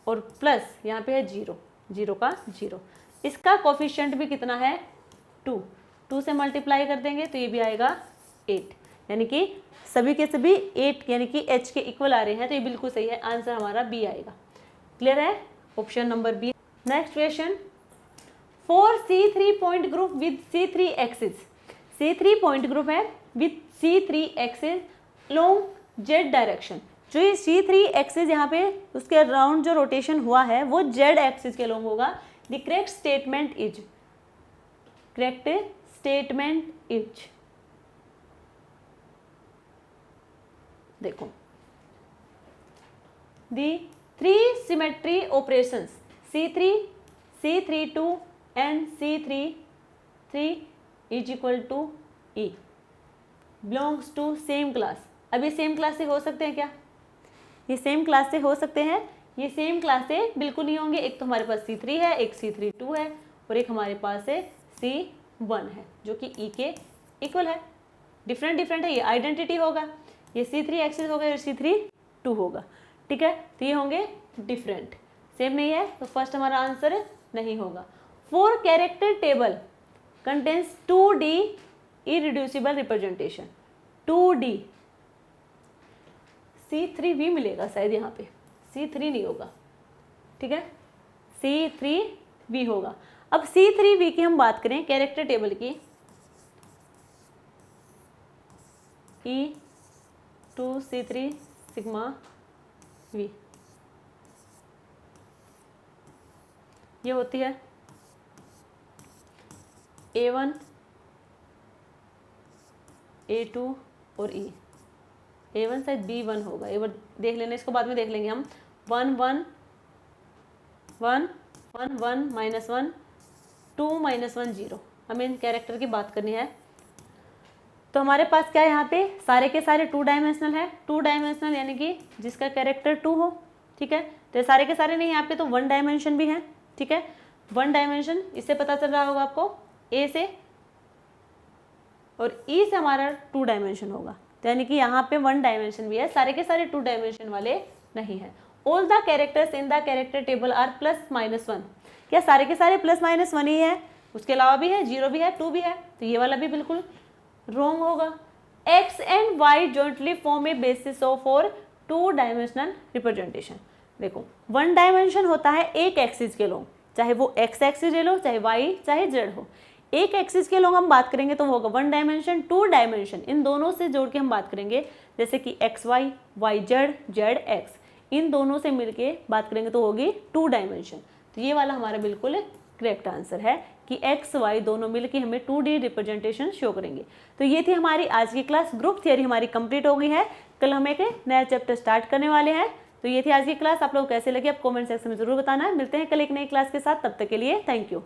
और प्लस यहाँ पे है 0 का 0। इसका कोफिशिएंट भी कितना है 2 से मल्टीप्लाई कर देंगे तो ये भी आएगा 8, यानी कि सभी के सभी 8 यानी कि h के इक्वल आ रहे हैं, तो ये बिल्कुल सही है, आंसर हमारा बी आएगा। क्लियर है, option number B. Next question, 4 C3 point group with C3 axis, C3 point group है with C3 axis along Z direction. जो ये C3 एक्सिस यहाँ पे उसके अराउंड जो रोटेशन हुआ है वो Z एक्सिस के लॉन्ग होगा। The correct statement is, correct statement is, देखो the 3 symmetry operations C3, C32 and C33 is equal to E belongs to same class. अब ये सेम क्लास से हो सकते हैं क्या? ये सेम क्लास से हो सकते हैं? ये सेम क्लास से बिल्कुल नहीं होंगे। एक तो हमारे पास C3 है, एक C32 है और एक हमारे पास है C1 है जो कि E के इक्वल है। डिफरेंट है, ये आइडेंटिटी होगा, ये C3 एक्सिस होगा और C32 होगा। ठीक है, तो ये होंगे डिफरेंट, सेम नहीं है, तो फर्स्ट हमारा आंसर नहीं होगा। 4 character table contains 2D irreducible representation, 2D, C3V मिलेगा शायद यहाँ पे, C3 नहीं होगा। ठीक है, C3V होगा। अब C3V की हम बात करें कैरेक्टर टेबल की, E2C3 सिग्मा V, ये होती है A1, A2 और E। A1 शायद B1 होगा, एक बार देख लेना, इसको बाद में देख लेंगे हम। 1 1 1 1 1 -1 2 -1 0, हमें इन कैरेक्टर की बात करनी है। तो हमारे पास क्या है यहाँ पे, सारे के सारे 2 डायमेंशनल है। 2 डायमेंशनल यानी कि जिसका कैरेक्टर 2 हो। ठीक है, तो सारे के सारे नहीं, यहाँ पे तो 1 डायमेंशन भी है। ठीक है, 1 डायमेंशन, इससे पता चल रहा होगा आपको A से, और E से हमारा 2 डायमेंशन होगा, तो यानी कि यहाँ पे 1 डायमेंशन भी है, सारे के सारे 2 डायमेंशन वाले नहीं है। All the characters in the character table are +-1, क्या सारे के सारे +-1 ही है? उसके अलावा भी है, 0 भी है, 2 भी है, तो ये वाला भी बिल्कुल रॉन्ग होगा। X and Y jointly form A basis of for 2 dimensional representation. देखो 1 डायमेंशन होता है एक एक्सिस के लॉन्ग, चाहे वो X एक्सिस ले लो, चाहे Y, चाहे Z हो। एक एक्सिस के लॉन्ग हम बात करेंगे तो वो होगा 1 डायमेंशन। 2 डायमेंशन इन दोनों से जोड़ के हम बात करेंगे, जैसे कि XY, YZ, ZX, इन दोनों से मिलके बात करेंगे तो होगी 2 डायमेंशन। तो ये वाला हमारा बिल्कुल करेक्ट आंसर है कि XY दोनों मिलके हमें 2D रिप्रेजेंटेशन शो करेंगे। तो ये थी हमारी आज की क्लास। ग्रुप थियरी हमारी कंप्लीट हो गई है। कल हम एक नया चैप्टर स्टार्ट करने वाले हैं। तो ये थी आज की क्लास। आप लोग कैसे लगे आप कमेंट सेक्शन में जरूर बताना। मिलते हैं कल एक नई क्लास के साथ, तब तक के लिए थैंक यू।